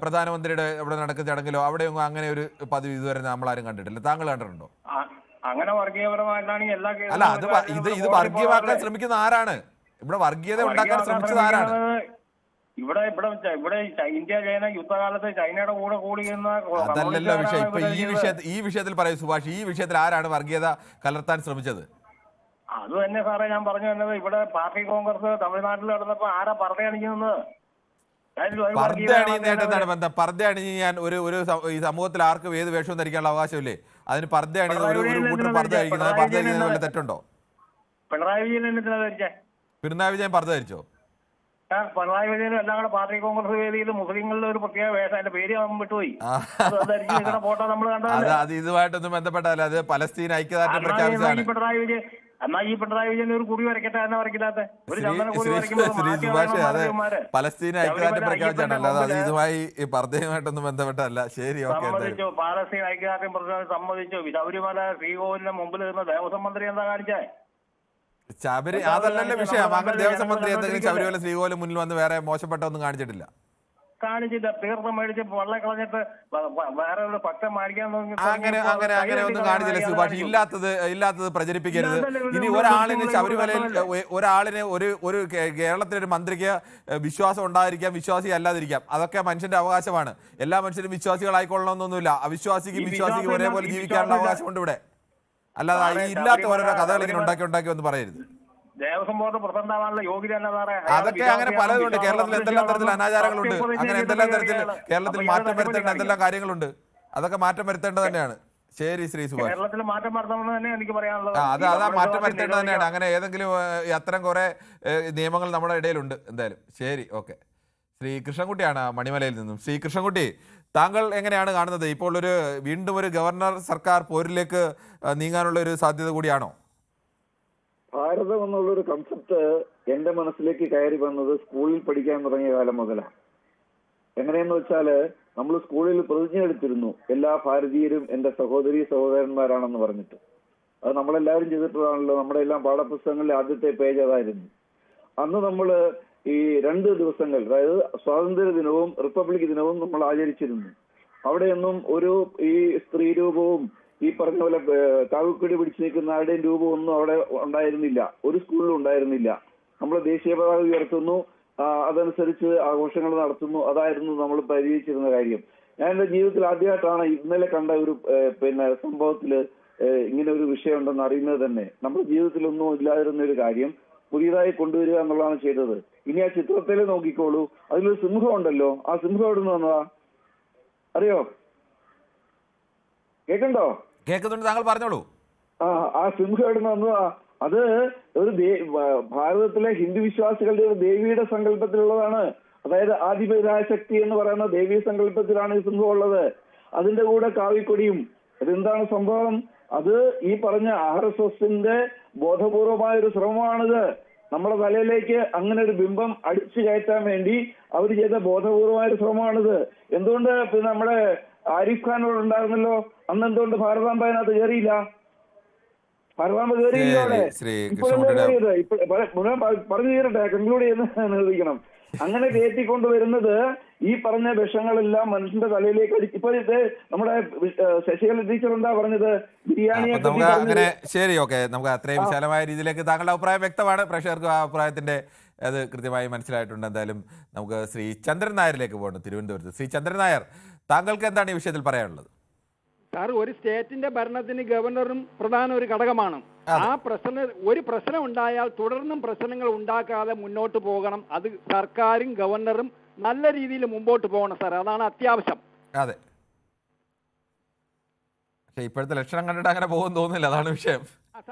പ്രധാനമന്ത്രിയുടെ ഇവിടെ നടക്കുന്ന ചടങ്ങിലോ അവിടെയൊന്നും അങ്ങനെ ഒരു പതിവ് ഇതുവരെ നമ്മളാരും കണ്ടിട്ടില്ല. താങ്കൾ കണ്ടിട്ടുണ്ടോ? അങ്ങനെ വർഗീയപരമായിട്ടാണെങ്കിൽ എല്ലാ അല്ല, ഇത് വർഗീയമാക്കാൻ ശ്രമിക്കുന്ന ആരാണ്? ഇവിടെ വർഗീയത ഉണ്ടാക്കാൻ ശ്രമിച്ചത് ആരാണ്? ഇവിടെ ഇന്ത്യ ചൈന യുദ്ധകാലത്ത് ചൈനയുടെ കൂടെ കൂടിയിരുന്ന അതല്ലല്ലോ വിഷയം. ഇപ്പൊ ഈ വിഷയത്തിൽ പറയൂ സുഭാഷ്, ഈ വിഷയത്തിൽ ആരാണ് വർഗീയത കലർത്താൻ ശ്രമിച്ചത്? അത് തന്നെ സാറേ ഞാൻ പറഞ്ഞു തന്നത്. ഇവിടെ പാർട്ടി കോൺഗ്രസ് തമിഴ്നാട്ടിൽ നടന്നപ്പോ ആരാ പർദ്ദ അണിഞ്ഞെന്ന്? പർദ്ദ അണിയുന്നതായിട്ട് എന്താണ് ബന്ധം? പർദ്ദ അണിഞ്ഞ് ഞാൻ ഈ സമൂഹത്തിൽ ആർക്കും ഏത് വേഷവും ധരിക്കാനുള്ള അവകാശമില്ലേ? അതിന് പർദ്ദ അണിയുന്ന ഒരു കൂട്ടർ പർദ്ദ അണിക്കുന്നത്, പർദ്ദ അണിയുന്നത് വല്ല തെറ്റുണ്ടോ? പിണറായി വിജയൻ എന്തിനാ ധരിച്ചേ? പിണറായി വിജയൻ പർദ്ദ ധരിച്ചോ? പിണറായി വിജയനും എല്ലാം കൂടെ പാർട്ടി കോൺഗ്രസ് വേദിയിൽ മുസ്ലിങ്ങളുടെ ഒരു പ്രത്യേക വേഷം, അതിന്റെ പേര് വിട്ടുപോയി. ഫോട്ടോ നമ്മൾ കണ്ടത് അത് ഇതുമായിട്ടൊന്നും ബന്ധപ്പെട്ടല്ല. അത് പലസ്തീൻ ഐക്യദാർഢ്യം പ്രഖ്യാപിച്ചതാണ്. പിണറായി വിജയൻ ഈ പിണറായി വിജയൻ ഒരു കുറി വരയ്ക്കട്ടെ എന്നാ വരയ്ക്കില്ലാത്ത ഒരു ശ്രീ സുഭാഷ്, അത് പലസ്തീൻ ഐക്യദാർഢ്യം പ്രഖ്യാപിച്ചാണ്, അല്ലാതെ അത് ഇതുമായി ഈ പർദ്ദയുമായിട്ടൊന്നും ബന്ധപ്പെട്ടല്ല. ശരി, ഓക്കെ. സമ്മതിച്ചു, പാലസ്തീൻ ഐക്യദാർഢ്യം പ്രഖ്യാപിച്ചു, സമ്മതിച്ചു. ശബരിമല ശ്രീകോവിലിന്റെ മുമ്പിൽ നിന്ന് ദേവസ്വം മന്ത്രി എന്താ കാണിച്ചേ? അതല്ലല്ലോ വിഷയം. അങ്ങനെ ദേവസ്വം മന്ത്രി എന്തെങ്കിലും ശബരിമല ശ്രീകോവിലും മുന്നിൽ വന്ന് വേറെ മോശപ്പെട്ട ഒന്നും കാണിച്ചിട്ടില്ല. തീർത്ഥം മേടിച്ച് വള്ളം കളഞ്ഞിട്ട് വേറെ ഒരു ഭക്തം മേടിക്കാൻ അങ്ങനെ ഒന്നും കാണിച്ചില്ല സുഭാഷ്. ഇല്ലാത്തത് പ്രചരിപ്പിക്കരുത്. ഇനി ഒരാളിന് ശബരിമലയിൽ ഒരു കേരളത്തിലെ ഒരു മന്ത്രിക്ക് വിശ്വാസം ഉണ്ടായിരിക്കാം, വിശ്വാസി അല്ലാതിരിക്കാം. അതൊക്കെ മനുഷ്യന്റെ അവകാശമാണ്. എല്ലാ മനുഷ്യരും വിശ്വാസികളായിക്കൊള്ളണമെന്നൊന്നുമില്ല. അവിശ്വാസിക്കും വിശ്വാസിക്കും ഒരേപോലെ ജീവിക്കാനുള്ള അവകാശമുണ്ട് ഇവിടെ. അല്ലാതെ ഇല്ലാത്ത ഓരോരോ കഥകൾ ഇങ്ങനെ ഉണ്ടാക്കി ഒന്ന് പറയരുത്. ദേവസ്വം ബോർഡ് പ്രസിഡന്റാവാനുള്ള യോഗ്യത എന്നാ സാറേ? അതൊക്കെ അങ്ങനെ പലതുണ്ട്. കേരളത്തിൽ എന്തെല്ലാം തരത്തിൽ അനാചാരങ്ങളുണ്ട്, അങ്ങനെ എന്തെല്ലാം തരത്തിൽ കേരളത്തിൽ മാറ്റം വരുത്തേണ്ട എന്തെല്ലാം കാര്യങ്ങളുണ്ട്. അതൊക്കെ മാറ്റം വരുത്തേണ്ടത് തന്നെയാണ്. ശരി ശ്രീ സുഭാഷ്, കേരളത്തിൽ മാറ്റം വരുത്തണമെന്ന് തന്നെ എനിക്ക് പറയാനുള്ളത്. അതാ മാറ്റം വരുത്തേണ്ടത് തന്നെയാണ്. അങ്ങനെ ഏതെങ്കിലും അത്തരം കുറെ നിയമങ്ങൾ നമ്മുടെ ഇടയിലുണ്ട് എന്തായാലും. ശരി, ഓക്കെ. ശ്രീ കൃഷ്ണൻകുട്ടിയാണ് മണിമലയിൽ നിന്നും. ശ്രീ കൃഷ്ണൻകുട്ടി, താങ്കൾ എങ്ങനെയാണ് കാണുന്നത്? ഇപ്പോൾ വീണ്ടും ഒരു ഗവർണർ സർക്കാർ പോരിലേക്ക് നീങ്ങാനുള്ള ഒരു സാധ്യത കൂടിയാണോ? ഭാരതം എന്നുള്ളൊരു കൺസെപ്റ്റ് എന്റെ മനസ്സിലേക്ക് കയറി വന്നത് സ്കൂളിൽ പഠിക്കാൻ തുടങ്ങിയ കാലം മുതലാണ്. എങ്ങനെയെന്ന് വെച്ചാല് നമ്മൾ സ്കൂളിൽ പ്രതിജ്ഞ എടുത്തിരുന്നു, എല്ലാ ഭാരതീയരും എന്റെ സഹോദരി സഹോദരന്മാരാണെന്ന് പറഞ്ഞിട്ട്. അത് നമ്മളെല്ലാവരും ചെയ്തിട്ടുള്ളതാണല്ലോ. നമ്മുടെ എല്ലാം പാഠപുസ്തകങ്ങളിലെ ആദ്യത്തെ പേജ് അതായിരുന്നു. അന്ന് നമ്മൾ ഈ 2 ദിവസങ്ങൾ, അതായത് സ്വാതന്ത്ര്യ ദിനവും റിപ്പബ്ലിക് ദിനവും നമ്മൾ ആചരിച്ചിരുന്നു. അവിടെയൊന്നും ഒരു ഈ സ്ത്രീ രൂപവും ഈ പറഞ്ഞ പോലെ കാവിക്കൊടി പിടിച്ചു നിൽക്കുന്ന ആരുടെയും രൂപം ഒന്നും അവിടെ ഉണ്ടായിരുന്നില്ല. ഒരു സ്കൂളിലും ഉണ്ടായിരുന്നില്ല. നമ്മൾ ദേശീയ പതാക ഉയർത്തുന്നു, അതനുസരിച്ച് ആഘോഷങ്ങൾ നടത്തുന്നു. അതായിരുന്നു നമ്മൾ പരിഹരിച്ചിരുന്ന കാര്യം. ഞാൻ എന്റെ ജീവിതത്തിൽ ആദ്യമായിട്ടാണ് ഇന്നലെ കണ്ട ഒരു സംഭവത്തില് ഇങ്ങനെ ഒരു വിഷയം ഉണ്ടെന്ന് അറിയുന്നത് തന്നെ. നമ്മുടെ ജീവിതത്തിലൊന്നും ഇല്ലാതിരുന്ന ഒരു കാര്യം പുതിയതായി കൊണ്ടുവരിക എന്നുള്ളതാണ് ചെയ്തത്. ഇനി ആ ചിത്രത്തിൽ നോക്കിക്കോളൂ, അതിലൊരു സിംഹം ഉണ്ടല്ലോ. ആ സിംഹം എവിടെ നിന്ന് വന്നതാ അറിയോ? കേൾക്കണ്ടോ? കേൾക്കുന്നുണ്ട്, താങ്കൾ പറഞ്ഞോളൂ. ആ സിംഹം എവിടെ നിന്ന് വന്നതാ? അത് ഒരു ഭാരതത്തിലെ ഹിന്ദു വിശ്വാസികളുടെ ഒരു ദേവിയുടെ സങ്കല്പത്തിലുള്ളതാണ്. അതായത് ആദിപരാശക്തി എന്ന് പറയുന്ന ദേവീ സങ്കല്പത്തിലാണ് ഈ സിംഹം ഉള്ളത്. അതിന്റെ കൂടെ കാവിക്കൊടിയും. അതെന്താണ് സംഭവം? അത് ഈ പറഞ്ഞ RSSന്റെ ബോധപൂർവമായ ഒരു ശ്രമമാണിത്. നമ്മുടെ തലയിലേക്ക് അങ്ങനെ ഒരു ബിംബം അടിച്ചു കയറ്റാൻ വേണ്ടി അവർ ചെയ്ത ബോധപൂർവമായ ഒരു ശ്രമമാണിത്. എന്തുകൊണ്ട് നമ്മുടെ ആരിഫ് ഖാൻ ഇവിടെ ഉണ്ടായിരുന്നല്ലോ, അന്ന് എന്തുകൊണ്ട് ഭാരതാംബ അതിനകത്ത് കയറിയില്ല? ഭാരതാംബ കയറിയില്ല അവിടെ. ഇപ്പോഴല്ലേ കയറിയത്? പറഞ്ഞു തീരട്ടെ, കൺക്ലൂഡ് ചെയ്യുന്ന നിർവഹിക്കണം. അങ്ങനെ കയറ്റിക്കൊണ്ടുവരുന്നത് ഈ പറഞ്ഞ വിഷങ്ങളെല്ലാം മനുഷ്യന്റെ തലയിലേക്ക് അടിച്ച്. ഇപ്പൊ ഇത് നമ്മുടെ ശശികല ടീച്ചർ എന്താ പറഞ്ഞത്? ബിരിയാണിയെ അങ്ങനെ. ശരി, ഓക്കെ, നമുക്ക് അത്രയും വിശാലമായ രീതിയിലേക്ക് താങ്കളുടെ അഭിപ്രായം വ്യക്തമാണ്. പ്രേക്ഷകർക്ക് ആ അഭിപ്രായത്തിന്റെ അത് കൃത്യമായി മനസ്സിലായിട്ടുണ്ട്. എന്തായാലും നമുക്ക് ശ്രീ ചന്ദ്രൻ നായരിലേക്ക് പോകണം, തിരുവനന്തപുരത്ത്. ശ്രീ ചന്ദ്രൻ നായർ, താങ്കൾക്ക് എന്താണ് ഈ വിഷയത്തിൽ പറയാനുള്ളത്? സാർ, ഒരു സ്റ്റേറ്റിന്റെ ഭരണത്തിന് ഗവർണറും പ്രധാന ഒരു ഘടകമാണ്. ഒരു പ്രശ്നം ഉണ്ടായാൽ തുടർന്നും പ്രശ്നങ്ങൾ ഉണ്ടാക്കാതെ മുന്നോട്ട് പോകണം. അത് സർക്കാരും ഗവർണറും നല്ല രീതിയിൽ മുമ്പോട്ട് പോകണം സാർ, അതാണ് അത്യാവശ്യം. അതെ, പക്ഷേ ഇപ്പോഴത്തെ ലക്ഷണം കണ്ടിട്ട് അങ്ങനെ പോകുമെന്ന് തോന്നുന്നില്ല, അതാണ് വിഷയം.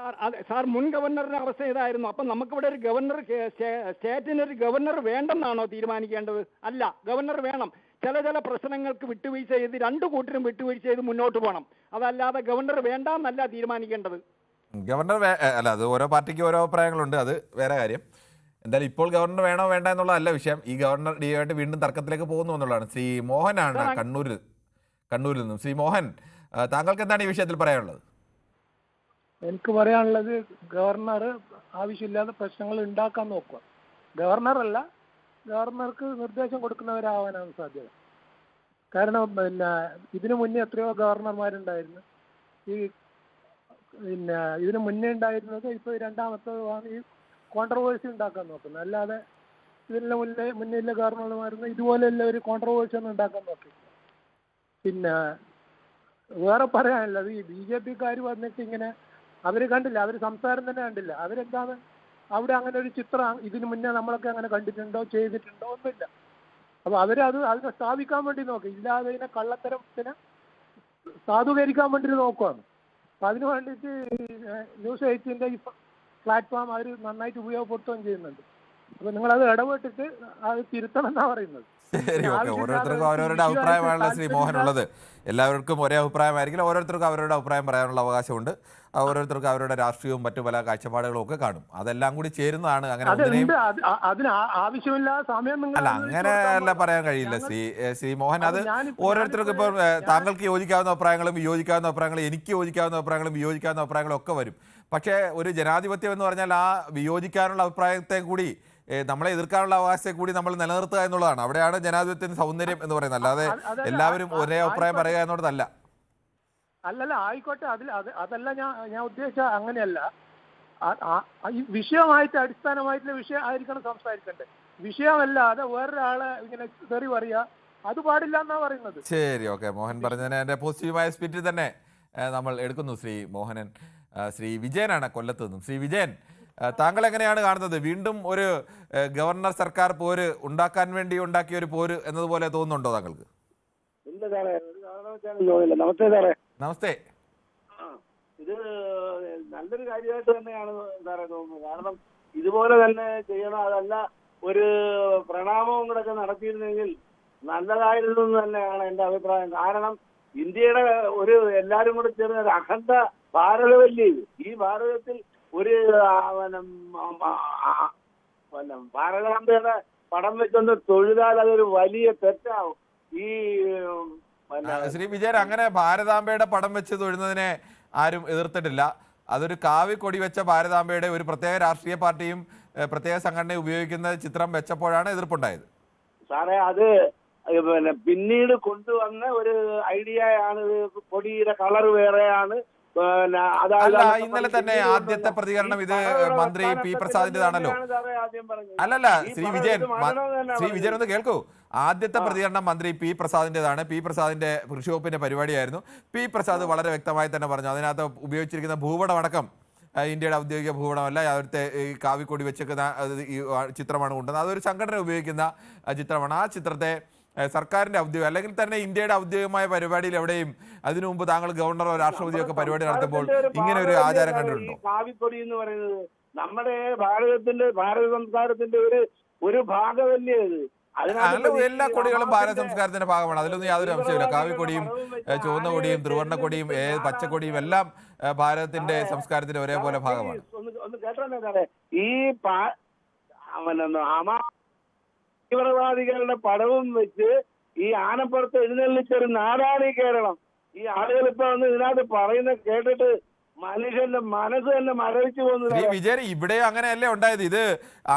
സാർ, മുൻ ഗവർണറുടെ അവസ്ഥ ഇതായിരുന്നു. അപ്പം നമുക്കിവിടെ ഒരു ഗവർണർ, സ്റ്റേറ്റിനൊരു ഗവർണർ വേണ്ടെന്നാണോ തീരുമാനിക്കേണ്ടത്? അല്ല, ഗവർണർ വേണം. ചില പ്രശ്നങ്ങൾക്ക് വിട്ടുവീഴ്ച ചെയ്ത് രണ്ടു കൂട്ടരും വിട്ടുവീഴ്ച ചെയ്ത് മുന്നോട്ട് പോകണം. അതല്ലാതെ ഗവർണർ വേണ്ടെന്നല്ല തീരുമാനിക്കേണ്ടത്. ഗവർണർ അല്ല, അത് ഓരോ പാർട്ടിക്ക് ഓരോ അഭിപ്രായങ്ങളുണ്ട്, അത് വേറെ കാര്യം. എന്തായാലും ഇപ്പോൾ ഗവർണർ വേണോ വേണ്ട എന്നുള്ളതല്ല വിഷയം. ഈ ഗവർണർ ഡിയായിട്ട് വീണ്ടും തർക്കത്തിലേക്ക് പോകുന്നു എന്നുള്ളതാണ്. ശ്രീ മോഹനാണ് കണ്ണൂരിൽ നിന്നും. ശ്രീ മോഹൻ, താങ്കൾക്ക് എന്താണ് ഈ വിഷയത്തിൽ പറയാനുള്ളത്? എനിക്ക് പറയാനുള്ളത്, ഗവർണർ ആവശ്യമില്ലാതെ പ്രശ്നങ്ങൾ ഉണ്ടാക്കാൻ നോക്കുക. ഗവർണറല്ല, ഗവർണർക്ക് നിർദ്ദേശം കൊടുക്കുന്നവരാവാനാണ് സാധ്യത. കാരണം ഇതിനു മുന്നേ എത്രയോ ഗവർണർമാരുണ്ടായിരുന്നു. ഇതിനു മുന്നേ ഉണ്ടായിരുന്നത് ഇപ്പോൾ രണ്ടാമത്തേതാണ് ഈ കോൺട്രവേഴ്സി ഉണ്ടാക്കാൻ നോക്കുന്നത്. അല്ലാതെ ഇതിന് മുന്നേ ഗവർണർമാരുന്ന് ഇതുപോലെയുള്ള ഒരു കോൺട്രവേഴ്സി ഒന്നും ഉണ്ടാക്കാൻ നോക്കി. വേറെ പറയാനുള്ളത്, ഈ BJP-ക്കാർ വന്നിട്ട് ഇങ്ങനെ അവർ കണ്ടില്ല, അവർ സംസാരം തന്നെ കണ്ടില്ല. അവരെന്താണ് അവിടെ അങ്ങനെ ഒരു ചിത്രം ഇതിനു മുന്നേ നമ്മളൊക്കെ അങ്ങനെ കണ്ടിട്ടുണ്ടോ, ചെയ്തിട്ടുണ്ടോ? ഒന്നുമില്ല. അപ്പൊ അതിനെ സ്ഥാപിക്കാൻ വേണ്ടി നോക്കി, ഇല്ലാതെ ഇതിനെ കള്ളത്തരത്തിന് സാധൂകരിക്കാൻ വേണ്ടി നോക്കുകയാണ്. അപ്പൊ അതിനു വേണ്ടിയിട്ട് ന്യൂസ് 8ന്റെ ഈ പ്ലാറ്റ്ഫോം അവർ നന്നായിട്ട് ഉപയോഗപ്പെടുത്തുകയും ചെയ്യുന്നുണ്ട്. അപ്പൊ നിങ്ങളത് ഇടപെട്ടിട്ട് അത് തിരുത്തണം എന്നാ പറയുന്നത്. ശരി, ഓക്കെ. ഓരോരുത്തർക്കും അവരവരുടെ അഭിപ്രായമാണല്ലോ ശ്രീ മോഹൻ ഉള്ളത്. എല്ലാവർക്കും ഒരേ അഭിപ്രായമായിരിക്കില്ല. ഓരോരുത്തർക്കും അവരുടെ അഭിപ്രായം പറയാനുള്ള അവകാശമുണ്ട്. ഓരോരുത്തർക്കും അവരുടെ രാഷ്ട്രീയവും മറ്റു പല കാഴ്ചപ്പാടുകളും ഒക്കെ കാണും. അതെല്ലാം കൂടി ചേരുന്നതാണ്. അങ്ങനെ അല്ല, അങ്ങനെ അല്ല പറയാൻ കഴിയില്ല ശ്രീ മോഹൻ. അത് ഓരോരുത്തർക്കും ഇപ്പോൾ താങ്കൾക്ക് യോജിക്കാവുന്ന അഭിപ്രായങ്ങളും വിയോജിക്കാവുന്ന അഭിപ്രായങ്ങളും, എനിക്ക് യോജിക്കാവുന്ന അഭിപ്രായങ്ങളും വിയോജിക്കാവുന്ന അഭിപ്രായങ്ങളും ഒക്കെ വരും. പക്ഷേ ഒരു ജനാധിപത്യം എന്ന് പറഞ്ഞാൽ ആ വിയോജിക്കാനുള്ള അഭിപ്രായത്തെ കൂടി നമ്മളെ എതിർക്കാനുള്ള അവകാശത്തെ കൂടി നമ്മൾ നിലനിർത്തുക എന്നുള്ളതാണ്. അവിടെയാണ് ജനാധിപത്യത്തിന്റെ സൗന്ദര്യം എന്ന് പറയുന്നത്. അല്ലാതെ എല്ലാവരും ഒരേ അഭിപ്രായം പറയുക എന്നുള്ളതല്ല. അല്ലല്ല, ആയിക്കോട്ടെ, അതല്ല ഞാൻ ഉദ്ദേശിച്ച അങ്ങനെയല്ല. ഈ വിഷയമായിട്ട് അടിസ്ഥാനമായിട്ടുള്ള വിഷയം ആയിരിക്കണം സംസാരിക്കേണ്ടത്. വിഷയമല്ലാതെ വേറൊരാളെ ഇങ്ങനെ തെറി പറയുക, അത് പാടില്ല എന്നാ പറയുന്നത്. ശരി, ഓക്കെ. മോഹൻ പറഞ്ഞതിന് എൻ്റെ പോസിറ്റീവായ സ്പിരിറ്റ് തന്നെ നമ്മൾ എടുക്കുന്നു ശ്രീ മോഹനൻ. ശ്രീ വിജയനാണ് കൊല്ലത്ത് നിന്നും. ശ്രീ വിജയൻ, താങ്കൾ എങ്ങനെയാണ് കാണുന്നത്? വീണ്ടും ഒരു ഗവർണർ സർക്കാർ പോര് ഉണ്ടാക്കാൻ വേണ്ടി ഉണ്ടാക്കിയ ഒരു പോര് എന്നതുപോലെ തോന്നുന്നുണ്ടോ താങ്കൾക്ക്? നമസ്തേ സാറേ. നമസ്തേ. ഇത് നല്ലൊരു കാര്യമായിട്ട് തന്നെയാണ് സാറേ തോന്നുന്നത്. കാരണം ഇതുപോലെ തന്നെ ചെയ്യണം. അതല്ല, ഒരു പ്രണാമവും കൂടെ ഒക്കെ നടത്തിയിരുന്നെങ്കിൽ നല്ലതായിരുന്നു തന്നെയാണ് എന്റെ അഭിപ്രായം. കാരണം ഇന്ത്യയുടെ ഒരു എല്ലാരും കൂടെ ചേർന്ന ഒരു അഖണ്ഡ ഭാരതമല്ലേ ഇത്. ഈ ഭാരതത്തിൽ ഒരു ഭാരതാംബയുടെ പടം വെച്ചൊന്ന് തൊഴുതാൽ അതൊരു വലിയ തെറ്റാവും. ഈ ശ്രീ വിജയൻ, അങ്ങനെ ഭാരതാംബയുടെ പടം വെച്ച് തൊഴുന്നതിനെ ആരും എതിർത്തിട്ടില്ല. അതൊരു കാവി കൊടി വെച്ച ഭാരതാംബയുടെ ഒരു പ്രത്യേക രാഷ്ട്രീയ പാർട്ടിയും പ്രത്യേക സംഘടനയും ഉപയോഗിക്കുന്ന ചിത്രം വെച്ചപ്പോഴാണ് എതിർപ്പുണ്ടായത്. സാറേ, അത് പിന്നീട് കൊണ്ടുവന്ന ഒരു ഐഡിയ ആണ്. കൊടിയുടെ കളർ വേറെയാണ്, അല്ല, ഇന്നലെ തന്നെ ആദ്യത്തെ പ്രതികരണം ഇത് മന്ത്രി പി പ്രസാദിന്റേതാണല്ലോ. അല്ലല്ല, ശ്രീ വിജയൻ ഒന്ന് കേൾക്കൂ. ആദ്യത്തെ പ്രതികരണം മന്ത്രി പി പ്രസാദിന്റേതാണ്. പി പ്രസാദിന്റെ കൃഷി വകുപ്പിന്റെ പരിപാടിയായിരുന്നു. പി പ്രസാദ് വളരെ വ്യക്തമായി തന്നെ പറഞ്ഞു, അതിനകത്ത് ഉപയോഗിച്ചിരിക്കുന്ന ഭൂപടം അടക്കം ഇന്ത്യയുടെ ഔദ്യോഗിക ഭൂപടമല്ല, അവിടുത്തെ ഈ കാവിക്കൊടി വെച്ചേക്കുന്ന ഈ ചിത്രമാണ് കൊണ്ടുവന്നത്. അതൊരു സംഘടന ഉപയോഗിക്കുന്ന ചിത്രമാണ്. ആ ചിത്രത്തെ സർക്കാരിന്റെ ഔദ്യോഗിക അല്ലെങ്കിൽ തന്നെ ഇന്ത്യയുടെ ഔദ്യോഗികമായ പരിപാടിയിൽ എവിടെയും അതിനു മുമ്പ് താങ്കൾ ഗവർണറോ രാഷ്ട്രപതിയോ ഒക്കെ പരിപാടി നടത്തുമ്പോൾ ഇങ്ങനെ ഒരു ആചാരം കണ്ടിട്ടുണ്ടോ? കാവിക്കൊടി എന്ന് പറയുന്നത് നമ്മുടെ ഭാരത സംസ്കാരത്തിന്റെ ഒരു ഭാഗമല്ലേ അത്. എല്ലാ കൊടികളും ഭാരത സംസ്കാരത്തിന്റെ ഭാഗമാണ്, അതിലൊന്നും യാതൊരു സംശയമില്ല. കാവിക്കൊടിയും ചുവന്ന കൊടിയും ത്രിവർണ്ണ കൊടിയും പച്ചക്കൊടിയും എല്ലാം ഭാരതത്തിന്റെ സംസ്കാരത്തിന്റെ ഒരേപോലെ ഭാഗമാണ്. ഒന്ന് കേട്ടോ, ഈ തീവ്രവാദികളുടെ പടവും വെച്ച് ഈ ആനപ്പുറത്ത് എഴുന്നള്ളിച്ചൊരു നാടാണ് ഈ കേരളം. ഈ ആളുകൾ ഇപ്പൊ വന്ന് ഇതിനകത്ത് പറയുന്ന കേട്ടിട്ട് മനുഷ്യന്റെ മനസ്സ് തന്നെ മരവിച്ചു പോകുന്നത്. വിജയൻ, ഇവിടെ അങ്ങനെയല്ലേ ഉണ്ടായത്? ഇത്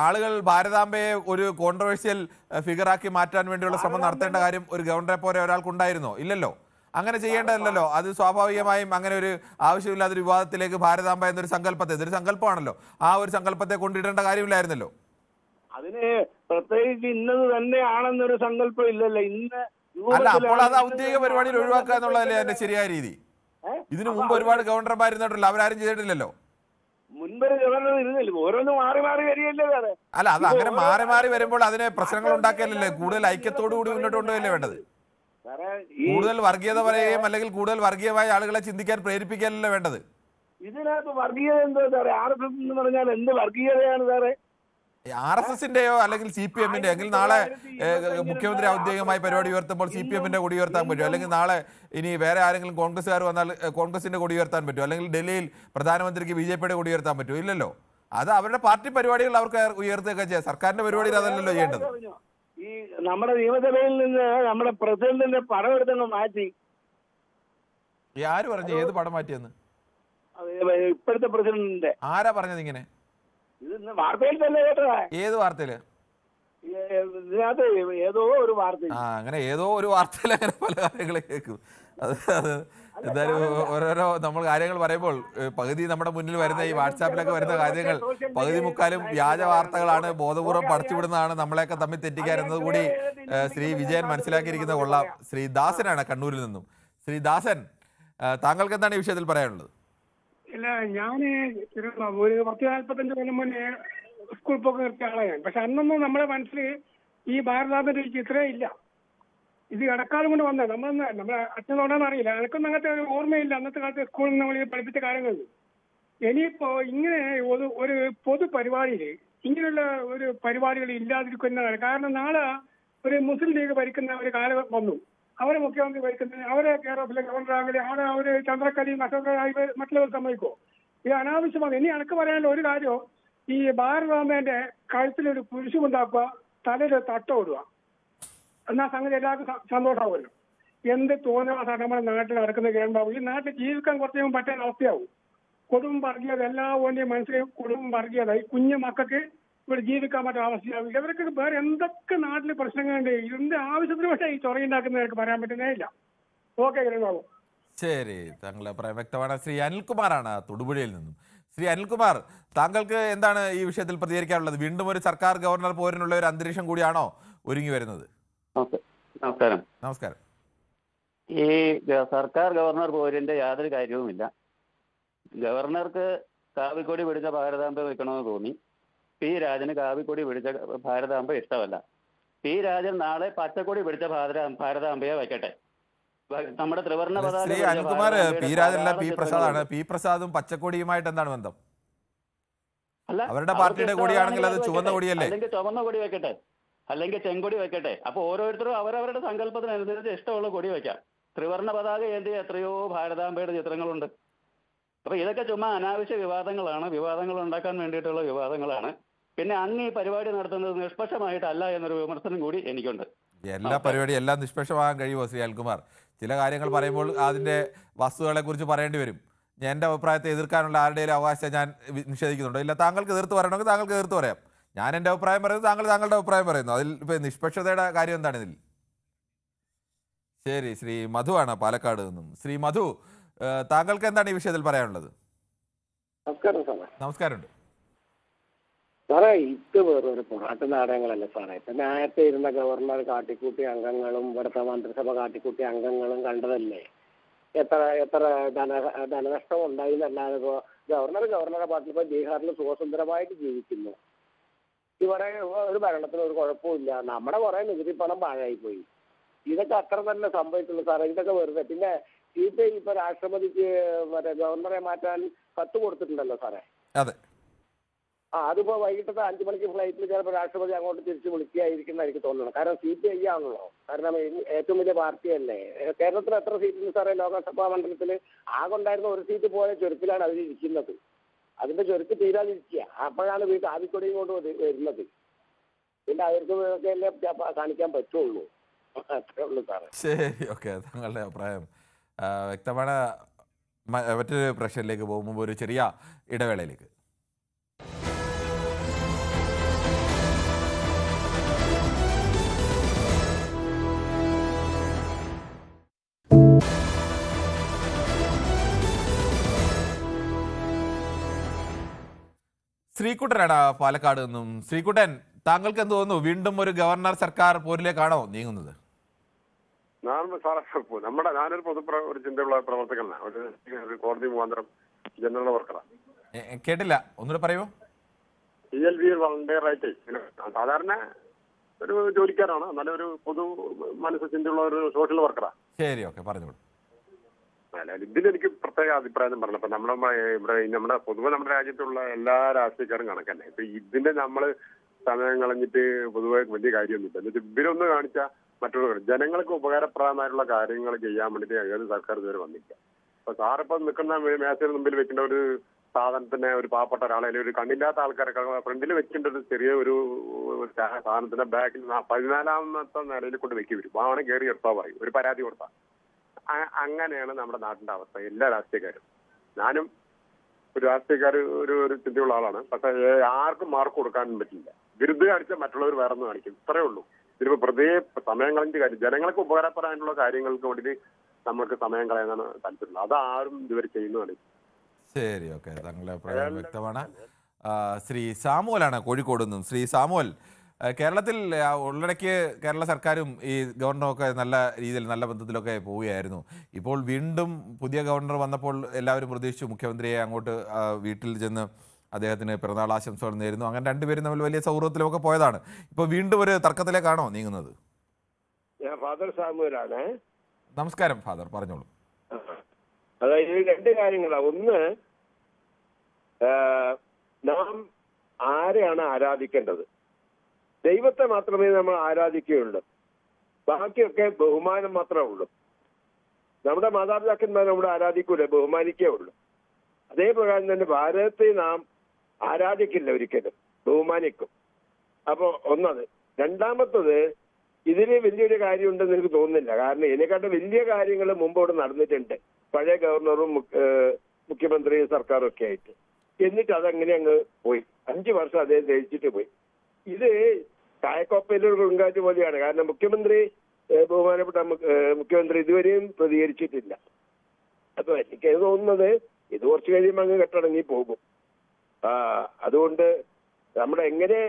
ആളുകൾ ഭാരതാംബയെ ഒരു കോൺട്രവേഴ്സ്യൽ ഫിഗറാക്കി മാറ്റാൻ വേണ്ടിയുള്ള ശ്രമം നടത്തേണ്ട കാര്യം ഒരു ഗവർണറെ പോലെ ഒരാൾക്കുണ്ടായിരുന്നോ? ഇല്ലല്ലോ, അങ്ങനെ ചെയ്യേണ്ടതല്ലോ. അത് സ്വാഭാവികമായും അങ്ങനെ ഒരു ആവശ്യമില്ലാത്തൊരു വിവാദത്തിലേക്ക് ഭാരതാംബ എന്നൊരു സങ്കല്പത്തെ, ഇതൊരു സങ്കല്പമാണല്ലോ, ആ ഒരു സങ്കല്പത്തെ കൊണ്ടിടേണ്ട കാര്യമില്ലായിരുന്നല്ലോ. അതിന് പ്രത്യേകിച്ച് ഇന്നത് തന്നെയാണെന്നൊരു സങ്കല്പം ഇല്ലല്ലോ. ഇന്ന് അല്ല, അപ്പോൾ അത് ഔദ്യോഗിക പരിപാടിയിൽ ഒഴിവാക്കുക എന്നുള്ളതല്ലേ അതിന്റെ ശരിയായ രീതി? ഇതിനു മുമ്പ് ഒരുപാട് ഗവർണർമാരുന്നിട്ടല്ലോ, അവരാരും ചെയ്തിട്ടില്ലല്ലോ. മുൻപൊരു ഗവർണർ ഇരുന്നില്ല, ഓരോന്ന് മാറി മാറി വരികയല്ലേ സാറേ. അല്ല, അത് അങ്ങനെ മാറി മാറി വരുമ്പോൾ അതിന് പ്രശ്നങ്ങൾ ഉണ്ടാക്കിയല്ലേ, കൂടുതൽ ഐക്യത്തോടു കൂടി മുന്നോട്ട് കൊണ്ടുപോയല്ലേ വേണ്ടത്? കൂടുതൽ വർഗീയത പറയുകയും അല്ലെങ്കിൽ കൂടുതൽ വർഗീയമായ ആളുകളെ ചിന്തിക്കാൻ പ്രേരിപ്പിക്കാനല്ലേ വേണ്ടത്? ഇതിനകത്ത് വർഗീയത എന്തോ സാറേ? RSS എന്ന് പറഞ്ഞാൽ എന്ത് വർഗീയതയാണ് സാറേ? RSSന്റെയോ അല്ലെങ്കിൽ CPM-ന്റെ, എങ്കിൽ നാളെ മുഖ്യമന്ത്രി ഔദ്യോഗികമായി പരിപാടി ഉയർത്തുമ്പോൾ CPM-ന്റെ കൊടി ഉയർത്താൻ പറ്റും, അല്ലെങ്കിൽ നാളെ ഇനി വേറെ ആരെങ്കിലും കോൺഗ്രസ്സുകാർ വന്നാൽ കോൺഗ്രസിന്റെ കൊടി ഉയർത്താൻ പറ്റും, അല്ലെങ്കിൽ ഡൽഹിയിൽ പ്രധാനമന്ത്രിക്ക് BJP-യുടെ കൊടി ഉയർത്താൻ പറ്റും? ഇല്ലല്ലോ. അത് അവരുടെ പാർട്ടി പരിപാടികൾ അവർക്ക് ഉയർത്തുകയൊക്കെ ചെയ്യാം. സർക്കാരിന്റെ പരിപാടിയിൽ അതല്ലല്ലോ ചെയ്യേണ്ടത്. ഈ നമ്മുടെ നിയമസഭയിൽ നിന്ന് നമ്മുടെ പ്രസിഡന്റിന്റെ പടം എടുത്തങ്ങ് മാറ്റി. ആര് പറഞ്ഞു? ഏത് പടം മാറ്റിയെന്ന്? ഇപ്പോഴത്തെ പ്രസിഡന്റിന്റെ. ആരാ പറഞ്ഞത് ഇങ്ങനെ? വാർത്തയിൽ തന്നെ കേട്ടതാ. ഏത് വാർത്തയില്? ഇതിനകത്ത് ഏതോ ഒരു വാർത്ത. അങ്ങനെ ഏതോ ഒരു വാർത്തയിൽ അങ്ങനെ പല കാര്യങ്ങൾ കേൾക്കും. അത് എന്തായാലും ഓരോരോ നമ്മൾ കാര്യങ്ങൾ പറയുമ്പോൾ പകുതി നമ്മുടെ മുന്നിൽ വരുന്ന ഈ വാട്സാപ്പിലൊക്കെ വരുന്ന കാര്യങ്ങൾ പകുതി മുക്കാലും വ്യാജ വാർത്തകളാണ്, ബോധപൂർവ്വം പടച്ചുവിടുന്നതാണ്, നമ്മളെയൊക്കെ തമ്മിൽ തെറ്റിക്കാൻ എന്നതുകൂടി ശ്രീ വിജയൻ മനസ്സിലാക്കിയിരിക്കുന്ന കൊള്ളാം. ശ്രീ ദാസനാണ് കണ്ണൂരിൽ നിന്നും. ശ്രീ ദാസൻ, താങ്കൾക്ക് എന്താണ് ഈ വിഷയത്തിൽ പറയാനുള്ളത്? ഇല്ല, ഞാൻ ഒരു 40-45 കൊല്ലം മുന്നേ സ്കൂൾ പോക്ക് നിർത്തിയ ആളാണ്. പക്ഷെ അന്നൊന്നും നമ്മുടെ മനസ്സിൽ ഈ ഭാരതാംബയുടെ ഒരു ചിത്രമേ ഇല്ല. ഇത് ഇടക്കാലം കൊണ്ട് വന്നത് നമ്മുടെ അച്ഛനോടാന്ന് അറിയില്ല, എനിക്കൊന്നും അങ്ങനത്തെ ഒരു ഓർമ്മയില്ല അന്നത്തെ കാലത്ത് സ്കൂളിൽ നമ്മൾ പഠിപ്പിച്ച കാര്യങ്ങളിൽ. ഇനിയിപ്പോ ഇങ്ങനെ ഒരു പൊതു പരിപാടിയിൽ ഇങ്ങനെയുള്ള ഒരു പരിപാടികൾ ഇല്ലാതിരിക്കുന്നതാണ്. കാരണം നാളെ ഒരു മുസ്ലിം ലീഗ് ഭരിക്കുന്ന ഒരു കാലം വന്നു, അവരെ മുഖ്യമന്ത്രി ഭരിക്കുന്നത്, അവരെ കേരളത്തിലെ ഗവർണറാകലെ അവിടെ അവർ ചന്ദ്രക്കലയും അശോകരായി മറ്റുള്ളവർ സമ്മതിക്കോ? ഇത് അനാവശ്യമാണ്. ഇനി എനിക്ക് പറയാനുള്ള ഒരു കാര്യം, ഈ ഭാരതാംബേന്റെ കഴുത്തിലൊരു കുരിശുമുണ്ടാക്കുക, തലയിൽ തട്ടോടുക, എന്നാൽ സംഗതി എല്ലാവർക്കും സന്തോഷമാവുമല്ലോ. എന്ത് തോന്നുന്ന നമ്മുടെ നാട്ടിൽ നടക്കുന്ന കേൾക്കുമ്പോൾ ഈ നാട്ടിൽ ജീവിക്കാൻ കുറച്ച് പറ്റുന്ന അവസ്ഥയാവും. കൊടും വർഗീയത എല്ലാവരുടെയും മനസ്സിലും കൊടും വർഗീയത. ഈ കുഞ്ഞു മക്കൾക്ക് ഇവിടെ ജീവിക്കാൻ പറ്റുന്ന അവസ്ഥയാവും. ഇവർക്ക് വേറെ എന്തൊക്കെ നാട്ടിൽ പ്രശ്നങ്ങളുണ്ട്, ഇതിന്റെ ആവശ്യത്തിന് പക്ഷേ ഈ ചൊറയുണ്ടാക്കുന്നവർക്ക് പറയാൻ പറ്റുന്നേ ഇല്ല. ഓക്കെ കിരണാവോ? ശരി, താങ്കളുടെ അഭിപ്രായം വ്യക്തമാണ്. ശ്രീ അനിൽകുമാറാണ് തൊടുപുഴയിൽ നിന്നും. ശ്രീ അനിൽകുമാർ, താങ്കൾക്ക് എന്താണ് ഈ വിഷയത്തിൽ പ്രതികരിക്കാനുള്ളത്? വീണ്ടും ഒരു സർക്കാർ ഗവർണർ പോരിനുള്ള ഒരു അന്തരീക്ഷം കൂടിയാണോ ഒരുങ്ങി വരുന്നത്? നമസ്കാരം. നമസ്കാരം. ഈ സർക്കാർ ഗവർണർ പോരിന്റെ യാതൊരു കാര്യവുമില്ല. ഗവർണർക്ക് കാവിക്കൊടി പിടിച്ച ഭാരതാംബ വെക്കണമെന്ന് തോന്നി. പി രാജന് കാവിക്കൊടി പിടിച്ച ഭാരതാംബ ഇഷ്ടമല്ല. പി രാജൻ നാളെ പച്ചക്കൊടി പിടിച്ച ഭാരതാംബയെ വയ്ക്കട്ടെ. നമ്മുടെ ത്രിവർണ്ണ പതാക. ശ്രീ അനിൽകുമാർ, പി രാജനല്ല പി പ്രസാദാണ്. പി പ്രസാദും പച്ചക്കൊടിയുമായിട്ട് എന്താണ് ബന്ധം? അല്ല, അവരുടെ പാർട്ടിയുടെ കൊടിയാണെങ്കിൽ അത് ചുവന്ന കൊടിയല്ലേ? അല്ലെങ്കിൽ ചുവന്ന കൊടി വെക്കട്ടെ, അല്ലെങ്കിൽ ചെങ്കൊടി വെക്കട്ടെ. അപ്പൊ ഓരോരുത്തരും അവരവരുടെ സങ്കല്പത്തിനനുസരിച്ച് ഇഷ്ടമുള്ള കൊടി വെക്കാം. ത്രിവർണ്ണ പതാക ഏന്തിയ എത്രയോ ഭാരതാംബയുടെ ചിത്രങ്ങളുണ്ട്. അപ്പൊ ഇതൊക്കെ ചുമ്മാ അനാവശ്യ വിവാദങ്ങളാണ്, വിവാദങ്ങൾ ഉണ്ടാക്കാൻ വേണ്ടിയിട്ടുള്ള വിവാദങ്ങളാണ്. പിന്നെ അങ്ങ് ഈ പരിപാടി നടത്തുന്നത് നിഷ്പക്ഷമായിട്ടല്ല എന്നൊരു വിമർശനം കൂടി എനിക്കുണ്ട്. എല്ലാ പരിപാടിയും എല്ലാം നിഷ്പക്ഷമാകാൻ കഴിയുമോ ശ്രീ അനിൽകുമാർ? ചില കാര്യങ്ങൾ പറയുമ്പോൾ അതിന്റെ വസ്തുതകളെ കുറിച്ച് പറയേണ്ടി വരും. ഞാൻ എൻ്റെ അഭിപ്രായത്തെ എതിർക്കാനുള്ള ആരുടെയും അവകാശം ഞാൻ നിഷേധിക്കുന്നുണ്ടോ? ഇല്ല, താങ്കൾക്ക് എതിർത്ത് പറയണമെങ്കിൽ താങ്കൾക്ക് എതിർത്ത് പറയാം. ഞാൻ എൻ്റെ അഭിപ്രായം പറയുന്നു, താങ്കൾ താങ്കളുടെ അഭിപ്രായം പറയുന്നു. അതിൽ ഇപ്പൊ നിഷ്പക്ഷതയുടെ കാര്യം എന്താണ് ഇതിൽ? ശരി, ശ്രീ മധു ആണ് പാലക്കാട് നിന്നും. ശ്രീ മധു, താങ്കൾക്ക് എന്താണ് ഈ വിഷയത്തിൽ പറയാനുള്ളത്? നമസ്കാരം സാറേ. നമസ്കാരമുണ്ട് സാറേ. ഇത് വേറൊരു പൊറാട്ട് നാടകങ്ങളല്ല സാറേ. ഇപ്പൊ നേരത്തെ ഇരുന്ന ഗവർണർ കാട്ടിക്കൂട്ടിയ അംഗങ്ങളും ഇവിടുത്തെ മന്ത്രിസഭ കാട്ടിക്കൂട്ടിയ അംഗങ്ങളും കണ്ടതല്ലേ. എത്ര എത്ര ധനനഷ്ടം ഉണ്ടായി എന്നല്ലാതെ ഇപ്പോ ഗവർണറുടെ പാട്ടിൽ ഇപ്പൊ ബീഹാറിൽ സുഖസുന്ദരമായിട്ട് ജീവിക്കുന്നു. ഇവിടെ ഒരു ഭരണത്തിന് ഒരു കുഴപ്പമില്ല. നമ്മുടെ കുറെ നികുതി പണം പാഴായി പോയി. ഇതൊക്കെ അത്ര തന്നെ സംഭവിച്ചുള്ളൂ സാറേ. ഇതൊക്കെ വെറുതെ. പിന്നെ CPI ഇപ്പൊ രാഷ്ട്രപതിക്ക് മറ്റേ ഗവർണറെ മാറ്റാൻ കത്ത് കൊടുത്തിട്ടുണ്ടല്ലോ സാറേ. അതെ. അതിപ്പോ വൈകിട്ടത്തെ 5 മണിക്ക് ഫ്ലൈറ്റിൽ ചിലപ്പോൾ രാഷ്ട്രപതി അങ്ങോട്ട് തിരിച്ച് വിളിക്കുകയായിരിക്കുന്ന എനിക്ക് തോന്നുന്നത്. കാരണം CPI ആണല്ലോ. കാരണം ഏറ്റവും വലിയ പാർട്ടിയല്ലേ. കേരളത്തിൽ എത്ര സീറ്റ് സാറേ ലോകസഭാ മണ്ഡലത്തിൽ? ആകെ ഉണ്ടായിരുന്ന ഒരു സീറ്റ് പോലെ ചുരുക്കിലാണ് അതിലിരിക്കുന്നത്. അതിന്റെ ചുരുക്ക് തീരാതിരിക്കുക. അപ്പോഴാണ് വീട്ടിൽ ആദ്യക്കൊടിയും കൊണ്ട് വരുന്നത്. പിന്നെ അവർക്ക് എല്ലാം കാണിക്കാൻ പറ്റുള്ളൂ. അത്രേ ഉള്ളൂ സാറേ. ശരി, ഓക്കെ. താങ്കളുടെ അഭിപ്രായം വ്യക്തമാണ്. മറ്റൊരു പ്രശ്നത്തിലേക്ക് പോകുമ്പോൾ ഒരു ചെറിയ ഇടവേളയിലേക്ക്. ശ്രീകുട്ടനാണ് പാലക്കാട് നിന്നും. ശ്രീകുട്ടൻ, താങ്കൾക്ക് എന്ത് തോന്നുന്നു? വീണ്ടും ഒരു ഗവർണർ സർക്കാർ പോരിലേക്കാണോ നീങ്ങുന്നത്? ഞാനൊരു ഒരു ചിന്തയുള്ള പ്രവർത്തകനാണ്. ഒരു കോടതി മുഖാന്തരം ജനറൽ വർക്കറാണ്. കേട്ടില്ല, ഒന്നുകൂടെ പറയുമോ? TLB വളണ്ടിയറായിട്ട് സാധാരണ ഒരു ജോലിക്കാരാണ്. നല്ലൊരു പൊതു മനസ്സ് ചിന്തയുള്ള ഒരു സോഷ്യൽ വർക്കറാണ്. ശരി, ഓക്കെ, പറഞ്ഞോളൂ. ഇതിലെനിക്ക് പ്രത്യേക അഭിപ്രായം പറഞ്ഞു. ഇപ്പൊ നമ്മുടെ പൊതുവെ നമ്മുടെ രാജ്യത്തുള്ള എല്ലാ രാഷ്ട്രീയക്കാരും കണക്കന്നെ. ഇപ്പൊ ഇതിന്റെ നമ്മള് സമയം കളഞ്ഞിട്ട് പൊതുവെ വലിയ കാര്യമൊന്നുമില്ല. എന്നിട്ട് ഇവരൊന്ന് കാണിച്ചാൽ മറ്റുള്ള ജനങ്ങൾക്ക് ഉപകാരപ്രദമായിട്ടുള്ള കാര്യങ്ങൾ ചെയ്യാൻ വേണ്ടിയിട്ട് ഏത് സർക്കാർ ഇതുവരെ വന്നില്ല. അപ്പൊ സാറിപ്പം നിൽക്കുന്ന മേശയുടെ മുമ്പിൽ വെക്കേണ്ട ഒരു സാധനത്തിന് ഒരു പാവപ്പെട്ട ഒരാളെ ഒരു കണ്ണില്ലാത്ത ആൾക്കാരൊക്കെ ഫ്രണ്ടിൽ വെക്കേണ്ട ഒരു ചെറിയ ഒരു സാധനത്തിന്റെ ബാക്കിൽ 14ാമത്തെ നിലയിൽ കൊണ്ട് വെക്കി വരും. ആണ് കയറി എടുത്താൽ പറയും, ഒരു പരാതി കൊടുത്താൽ. അങ്ങനെയാണ് നമ്മുടെ നാട്ടിന്റെ അവസ്ഥ. എല്ലാ രാഷ്ട്രീയക്കാരും, ഞാനും ഒരു രാഷ്ട്രീയക്കാർ ഒരു ചിന്തയുള്ള ആളാണ്. പക്ഷെ ആർക്കും മാർക്ക് കൊടുക്കാനും പറ്റില്ല. വിരുദ്ധ കാണിച്ചാൽ മറ്റുള്ളവർ വേറെ ഒന്ന് കാണിക്കും. ഇത്രേ ഉള്ളൂ. ഇതിപ്പോ പ്രതേ സമയം കളഞ്ഞ കാര്യം, ജനങ്ങൾക്ക് ഉപകാരപ്പെടാനുള്ള കാര്യങ്ങൾക്ക് വേണ്ടി നമുക്ക് സമയം കളയാനാണ് താല്പര്യം. അതാരും ഇതുവരെ ചെയ്യുന്നതാണ്. ശരി, ഓക്കെ, താങ്കളുടെ അഭിപ്രായം വ്യക്തമാണ്. ശ്രീ സാമുവലാണ് കോഴിക്കോട് നിന്നും. ശ്രീ സാമുവൽ, കേരളത്തിൽ ഉള്ളിടയ്ക്ക് കേരള സർക്കാരും ഈ ഗവർണറൊക്കെ നല്ല രീതിയിൽ നല്ല ബന്ധത്തിലൊക്കെ പോവുകയായിരുന്നു. ഇപ്പോൾ വീണ്ടും പുതിയ ഗവർണർ വന്നപ്പോൾ എല്ലാവരും പ്രതീക്ഷിച്ചു മുഖ്യമന്ത്രിയെ അങ്ങോട്ട് വീട്ടിൽ ചെന്ന് അദ്ദേഹത്തിന് പിറന്നാൾ ആശംസകൾ നേരുന്നു. അങ്ങനെ രണ്ടുപേരും തമ്മിൽ വലിയ സൗഹൃദത്തിലൊക്കെ പോയതാണ്. ഇപ്പോൾ വീണ്ടും ഒരു തർക്കത്തിലേക്കാണോ നീങ്ങുന്നത്? ഞാൻ ഫാദർ സാമുവലാണ്. നമസ്കാരം ഫാദർ, പറഞ്ഞോളൂ. അതായത് രണ്ട് കാര്യങ്ങളാണ്. ഒന്ന്, നാം ആരെയാണ് ആരാധിക്കേണ്ടത്? ദൈവത്തെ മാത്രമേ നമ്മൾ ആരാധിക്കുകയുള്ളൂ. ബാക്കിയൊക്കെ ബഹുമാനം മാത്രമേ ഉള്ളൂ. നമ്മുടെ മാതാപിതാക്കന്മാരെ നമ്മൾ ആരാധിക്കൂല, ബഹുമാനിക്കേ ഉള്ളൂ. അതേപ്രകാരം തന്നെ ഭാരതത്തെ നാം ആരാധിക്കില്ല, ഒരിക്കലും ബഹുമാനിക്കും. അപ്പൊ ഒന്നത്. രണ്ടാമത്തത്, ഇതിന് വലിയൊരു കാര്യമുണ്ടെന്ന് എനിക്ക് തോന്നുന്നില്ല. കാരണം ഇതിനെക്കാട്ട് വലിയ കാര്യങ്ങൾ മുമ്പോട്ട് നടന്നിട്ടുണ്ട്, പഴയ ഗവർണറും മുഖ്യമന്ത്രിയും സർക്കാരും ഒക്കെ ആയിട്ട്. എന്നിട്ട് അതങ്ങനെ അങ്ങ് പോയി. 5 വർഷം അദ്ദേഹം ജയിച്ചിട്ട് പോയി. ഇത് കായക്കോപ്പയിലൊരു കൊടുങ്കാറ്റ് പോലെയാണ്. കാരണം മുഖ്യമന്ത്രി, ബഹുമാനപ്പെട്ട മുഖ്യമന്ത്രി ഇതുവരെയും പ്രതികരിച്ചിട്ടില്ല. അപ്പൊ എനിക്ക് തോന്നുന്നത് ഇത് കുറച്ച് കഴിയുമ്പോൾ അങ്ങ് കെട്ടടങ്ങി പോകും. അതുകൊണ്ട് നമ്മുടെ എങ്ങനെ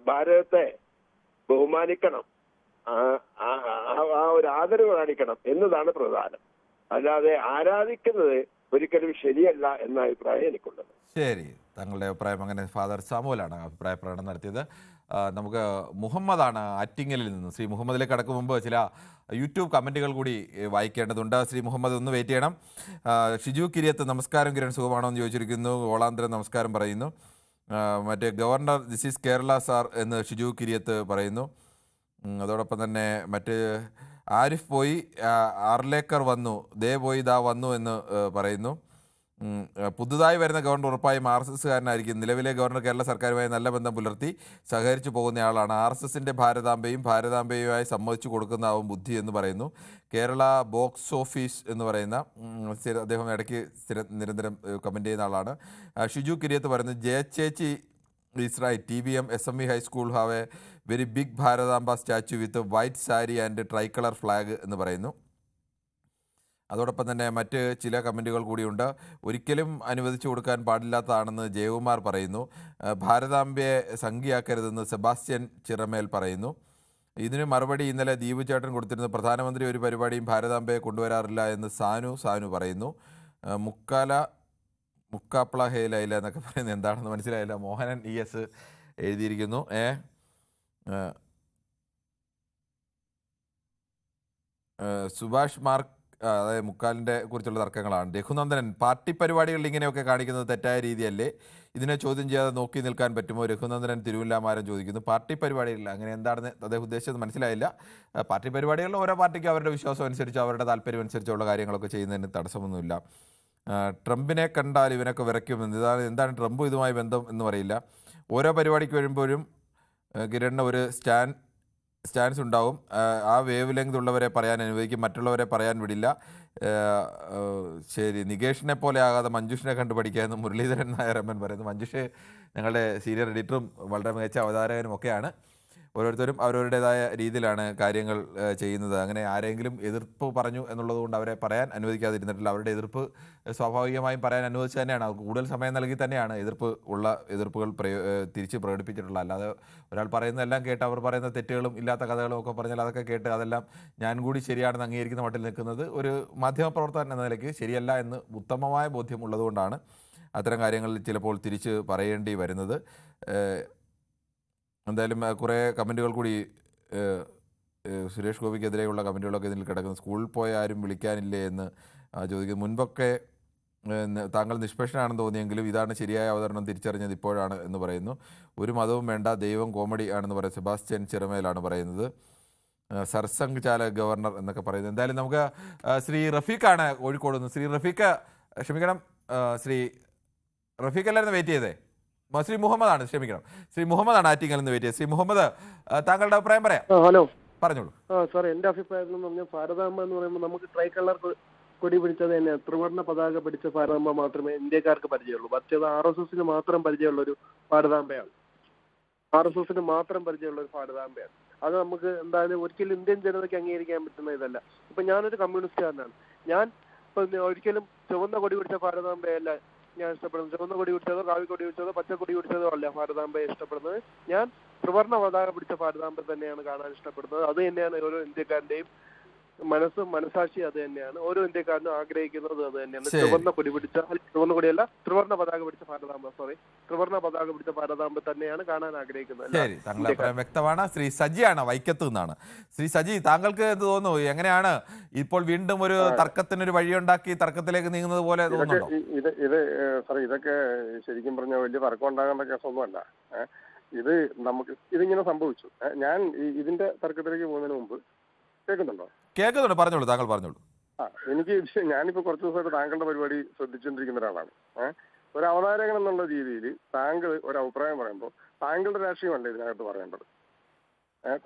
ഭാരതത്തെ ബഹുമാനിക്കണം, ആ ഒരു ആദരവ് കാണിക്കണം എന്നതാണ് പ്രധാനം. അല്ലാതെ ആരാധിക്കുന്നത് ഒരിക്കലും ശരിയല്ല എന്ന അഭിപ്രായം എനിക്കുള്ളത്. ശരി, താങ്കളുടെ അഭിപ്രായം. അങ്ങനെ ഫാദർ സാമുവലാണ് അഭിപ്രായ പ്രകടനം നടത്തിയത്. നമുക്ക് മുഹമ്മദാണ് ആറ്റിങ്ങലിൽ നിന്ന്. ശ്രീ മുഹമ്മദിലേക്ക് കടക്കും മുമ്പ് ചില യൂട്യൂബ് കമൻറ്റുകൾ കൂടി വായിക്കേണ്ടതുണ്ട്. ശ്രീ മുഹമ്മദ്, ഒന്ന് വെയിറ്റ് ചെയ്യണം. ഷിജു കിരിയത്ത്, നമസ്കാരം കിരൺ, സുഖമാണോ എന്ന് ചോദിച്ചിരിക്കുന്നു. ഓളാന്തരം നമസ്കാരം പറയുന്നു. മറ്റേ governor this is Kerala sir എന്ന് ഷിജു കിരിയത്ത് പറയുന്നു. അതോടൊപ്പം തന്നെ മറ്റ് ആരിഫ് പോയി, ആർലേക്കർ വന്നു, ദേ പോയി ദാ വന്നു എന്ന് പറയുന്നു. പുതുതായി വരുന്ന ഗവർണർ ഉറപ്പായും RSSകാരനായിരിക്കും. നിലവിലെ ഗവർണർ കേരള സർക്കാരുമായി നല്ല ബന്ധം പുലർത്തി സഹകരിച്ചു പോകുന്നയാളാണ്. RSSന്റെ ഭാരതാംബയുമായി സമ്മതിച്ചു കൊടുക്കുന്നതാവും ബുദ്ധി എന്ന് പറയുന്നു. കേരള ബോക്സ് ഓഫീസ് എന്ന് പറയുന്ന അദ്ദേഹം ഇടയ്ക്ക് നിരന്തരം കമൻറ്റ് ചെയ്യുന്ന ആളാണ്. ഷിജു കിരിയത്ത് പറയുന്നത്, ജയചേച്ചി is right. TBM SME high school have a very big Bharatamba statue with white sari and tricolour flag എന്ന് പറയുന്നു. അതോടൊപ്പം തന്നെ മറ്റ് ചില കമൻറ്റുകൾ കൂടിയുണ്ട്. ഒരിക്കലും അനുവദിച്ചു കൊടുക്കാൻ പാടില്ലാത്തതാണെന്ന് ജയകുമാർ പറയുന്നു. ഭാരതാംബയെ സംഖ്യയാക്കരുതെന്ന് സെബാസ്റ്റ്യൻ ചിറമേൽ പറയുന്നു. ഇതിന് മറുപടി ഇന്നലെ ദീപു ചേട്ടൻ കൊടുത്തിരുന്നു. പ്രധാനമന്ത്രി ഒരു പരിപാടിയും ഭാരതാംബയെ കൊണ്ടുവരാറില്ല എന്ന് സാനു പറയുന്നു. മുക്കാപ്ല ഹേലയില എന്നൊക്കെ പറയുന്നത് എന്താണെന്ന് മനസ്സിലായില്ല. മോഹനൻ ES എഴുതിയിരിക്കുന്നു. സുഭാഷ് മാർക്ക് അതായത് മുക്കാലിൻ്റെ കുറിച്ചുള്ള തർക്കങ്ങളാണ്. രഘുനന്ദനൻ, പാർട്ടി പരിപാടികളിൽ ഇങ്ങനെയൊക്കെ കാണിക്കുന്നത് തെറ്റായ രീതിയല്ലേ? ഇതിനെ ചോദ്യം ചെയ്യാതെ നോക്കി നിൽക്കാൻ പറ്റുമോ? രഘുനന്ദനൻ തിരുവല്ലാമാരൻ ചോദിക്കുന്നു. പാർട്ടി പരിപാടികളിൽ അങ്ങനെ എന്താണെന്ന് അദ്ദേഹം ഉദ്ദേശിച്ചത് മനസ്സിലായില്ല. പാർട്ടി പരിപാടികളിൽ ഓരോ പാർട്ടിക്ക് അവരുടെ വിശ്വാസം അനുസരിച്ച് അവരുടെ താല്പര്യം അനുസരിച്ചുള്ള കാര്യങ്ങളൊക്കെ ചെയ്യുന്നതിന് തടസ്സമൊന്നുമില്ല. ട്രംപിനെ കണ്ടാൽ ഇവനൊക്കെ വിറയ്ക്കുമെന്ന്. എന്താണ് ട്രംപ് ഇതുമായി ബന്ധം എന്ന് പറയില്ല. ഓരോ പരിപാടിക്ക് വരുമ്പോഴും കിരണിന് ഒരു സ്റ്റാൻസ് ഉണ്ടാവും. ആ വേവ് ലെങ്ത് ഉള്ളവരെ പറയാൻ അനുവദിക്കും, മറ്റുള്ളവരെ പറയാൻ വിടില്ല. ശരി, നികേഷിനെ പോലെ ആകാതെ മഞ്ജുഷിനെ കണ്ടു പഠിക്കാമെന്ന് മുരളീധരൻ നായർ എമ്മൻ പറയുന്നു. മഞ്ജുഷ് ഞങ്ങളുടെ സീനിയർ എഡിറ്ററും വളരെ മികച്ച അവതാരകനും ഒക്കെയാണ്. ഓരോരുത്തരും അവരവരുടേതായ രീതിയിലാണ് കാര്യങ്ങൾ ചെയ്യുന്നത്. അങ്ങനെ ആരെങ്കിലും എതിർപ്പ് പറഞ്ഞു എന്നുള്ളത് കൊണ്ട് അവരെ പറയാൻ അനുവദിക്കാതിരുന്നിട്ടില്ല. അവരുടെ എതിർപ്പ് സ്വാഭാവികമായും പറയാൻ അനുവദിച്ച് തന്നെയാണ്, അവർക്ക് കൂടുതൽ സമയം നൽകി തന്നെയാണ് എതിർപ്പുകൾ തിരിച്ച് പ്രകടിപ്പിച്ചിട്ടുള്ളത്. അല്ലാതെ ഒരാൾ പറയുന്നതെല്ലാം കേട്ട് അവർ പറയുന്ന തെറ്റുകളും ഇല്ലാത്ത കഥകളും ഒക്കെ പറഞ്ഞാൽ അതൊക്കെ കേട്ട് അതെല്ലാം ഞാൻ കൂടി ശരിയാണെന്ന് അംഗീകരിക്കുന്ന മട്ടിൽ നിൽക്കുന്നത് ഒരു മാധ്യമപ്രവർത്തകൻ എന്ന നിലയ്ക്ക് ശരിയല്ല എന്ന് ഉത്തമമായ ബോധ്യം ഉള്ളതുകൊണ്ടാണ് അത്തരം കാര്യങ്ങളിൽ ചിലപ്പോൾ തിരിച്ച് പറയേണ്ടി വരുന്നത്. എന്തായാലും കുറേ കമൻറ്റുകൾ കൂടി സുരേഷ് ഗോപിക്കെതിരെയുള്ള കമൻറ്റുകളൊക്കെ ഇതിൽ കിടക്കുന്നു. സ്കൂളിൽ പോയ ആരും വിളിക്കാനില്ലേ എന്ന് ചോദിക്കുന്നു. മുൻപൊക്കെ താങ്കൾ നിഷ്പക്ഷനാണെന്ന് തോന്നിയെങ്കിലും ഇതാണ് ശരിയായ അവതരണം തിരിച്ചറിഞ്ഞത് ഇപ്പോഴാണ് എന്ന് പറയുന്നു. ഒരു മതവും വേണ്ട, ദൈവം കോമഡി ആണെന്ന് പറയുന്നത് സെബാസ്റ്റ്യൻ ചിറമേലാണ് പറയുന്നത്. സർസംഘ് ചാലക് ഗവർണർ എന്നൊക്കെ പറയുന്നത്. എന്തായാലും നമുക്ക് ശ്രീ റഫീഖാണ് കോഴിക്കോട് നിന്ന്. ശ്രീ റഫീഖ് ക്ഷമിക്കണം, ശ്രീ റഫീഖ് അല്ലായിരുന്നു വെയിറ്റ് ചെയ്തേ, ശ്രീ മുഹമ്മദാണ്, ക്ഷമിക്കണം, ശ്രീ മുഹമ്മദാണ് ആറ്റിങ്ങൽ നിന്ന് വെയിറ്റ് ചെയ്ത്. ശ്രീ മുഹമ്മദ്, താങ്കളുടെ അഭിപ്രായം പറയാം. ഹലോ, പറഞ്ഞോളൂ. സാർ, എന്റെ അഭിപ്രായത്തിൽ എന്ന് പറഞ്ഞാൽ ഭാരതാംബ എന്ന് പറയുമ്പോൾ നമുക്ക് ട്രൈ കളർ കൊടി പിടിച്ചത് തന്നെ ത്രിവർണ്ണ പതാക പിടിച്ച ഭാരതാംബ മാത്രമേ ഇന്ത്യക്കാർക്ക് പരിചയമുള്ളൂ. മറ്റേത് RSSന് മാത്രം പരിചയമുള്ള ഒരു ഭാരതാംബയാണ്. RSSന് മാത്രം പരിചയമുള്ള ഒരു ഭാരതാംബയാണ്. അത് നമുക്ക് എന്തായാലും ഒരിക്കലും ഇന്ത്യൻ ജനതയ്ക്ക് അംഗീകരിക്കാൻ പറ്റുന്ന ഇതല്ല. ഇപ്പൊ ഞാനൊരു കമ്മ്യൂണിസ്റ്റുകാരനാണ്. ഞാൻ ഇപ്പൊ ഒരിക്കലും ചുവന്ന കൊടി പിടിച്ച ഭാരതാംബയല്ല ഞാൻ ഇഷ്ടപ്പെടുന്നത്. ചുവന്ന കൊടി പിടിച്ചതോ കാവിക്കൊടി പിടിച്ചതോ പച്ചക്കൊടി പിടിച്ചതോ അല്ല ഭാരതാംബയെ ഇഷ്ടപ്പെടുന്നത്. ഞാൻ ത്രിവർണ്ണ പതാക പിടിച്ച ഭാരതാംബ തന്നെയാണ് കാണാൻ ഇഷ്ടപ്പെടുന്നത്. അത് തന്നെയാണ് ഓരോ ഇന്ത്യക്കാരന്റെയും മനസാക്ഷി, അത് തന്നെയാണ് ഓരോ ഇന്ത്യക്കാരനും ആഗ്രഹിക്കുന്നത്. അത് തന്നെയാണ് ചുവന്ന കൊടി പിടിച്ച, ചുവന്ന കൊടിയല്ല, ത്രിവർണ്ണ പതാക പിടിച്ച ഭാരതാംബ, ത്രിവർണ്ണ പതാക പിടിച്ച ഭാരതാംബ തന്നെയാണ് കാണാൻ ആഗ്രഹിക്കുന്നത്. ശരി, താങ്കളുടെ അഭിപ്രായം വ്യക്തമാണ്. ശ്രീ സജിയാണ് വൈക്കത്ത് നിന്നാണ്. ശ്രീ സജി, താങ്കൾക്ക് എന്ത് തോന്നുന്നു? എങ്ങനെയാണ് ഇപ്പോൾ വീണ്ടും ഒരു തർക്കത്തിനൊരു വഴിയുണ്ടാക്കി തർക്കത്തിലേക്ക് നീങ്ങുന്നത് പോലെ തോന്നുന്നുണ്ടോ? സാർ, ഇതൊക്കെ ശരിക്കും പറഞ്ഞാൽ വലിയ തർക്കം ഉണ്ടാകേണ്ട കേസൊന്നുമല്ല. ഇത് നമുക്ക് ഇതിങ്ങനെ സംഭവിച്ചു. ഞാൻ ഇതിന്റെ തർക്കത്തിലേക്ക് പോകുന്നതിന് മുമ്പ് കേൾക്കുന്നുണ്ട്, പറഞ്ഞോളൂ, താങ്കൾ പറഞ്ഞോളൂ. ഞാനിപ്പോ കുറച്ച് ദിവസമായിട്ട് താങ്കളുടെ പരിപാടി ശ്രദ്ധിച്ചുകൊണ്ടിരിക്കുന്ന ഒരാളാണ്. ഒരു അവതാരകൻ എന്നുള്ള രീതിയിൽ താങ്കൾ ഒരു അഭിപ്രായം പറയുമ്പോൾ താങ്കളുടെ രാഷ്ട്രീയമല്ല ഇതിനകത്ത് പറയേണ്ടത്.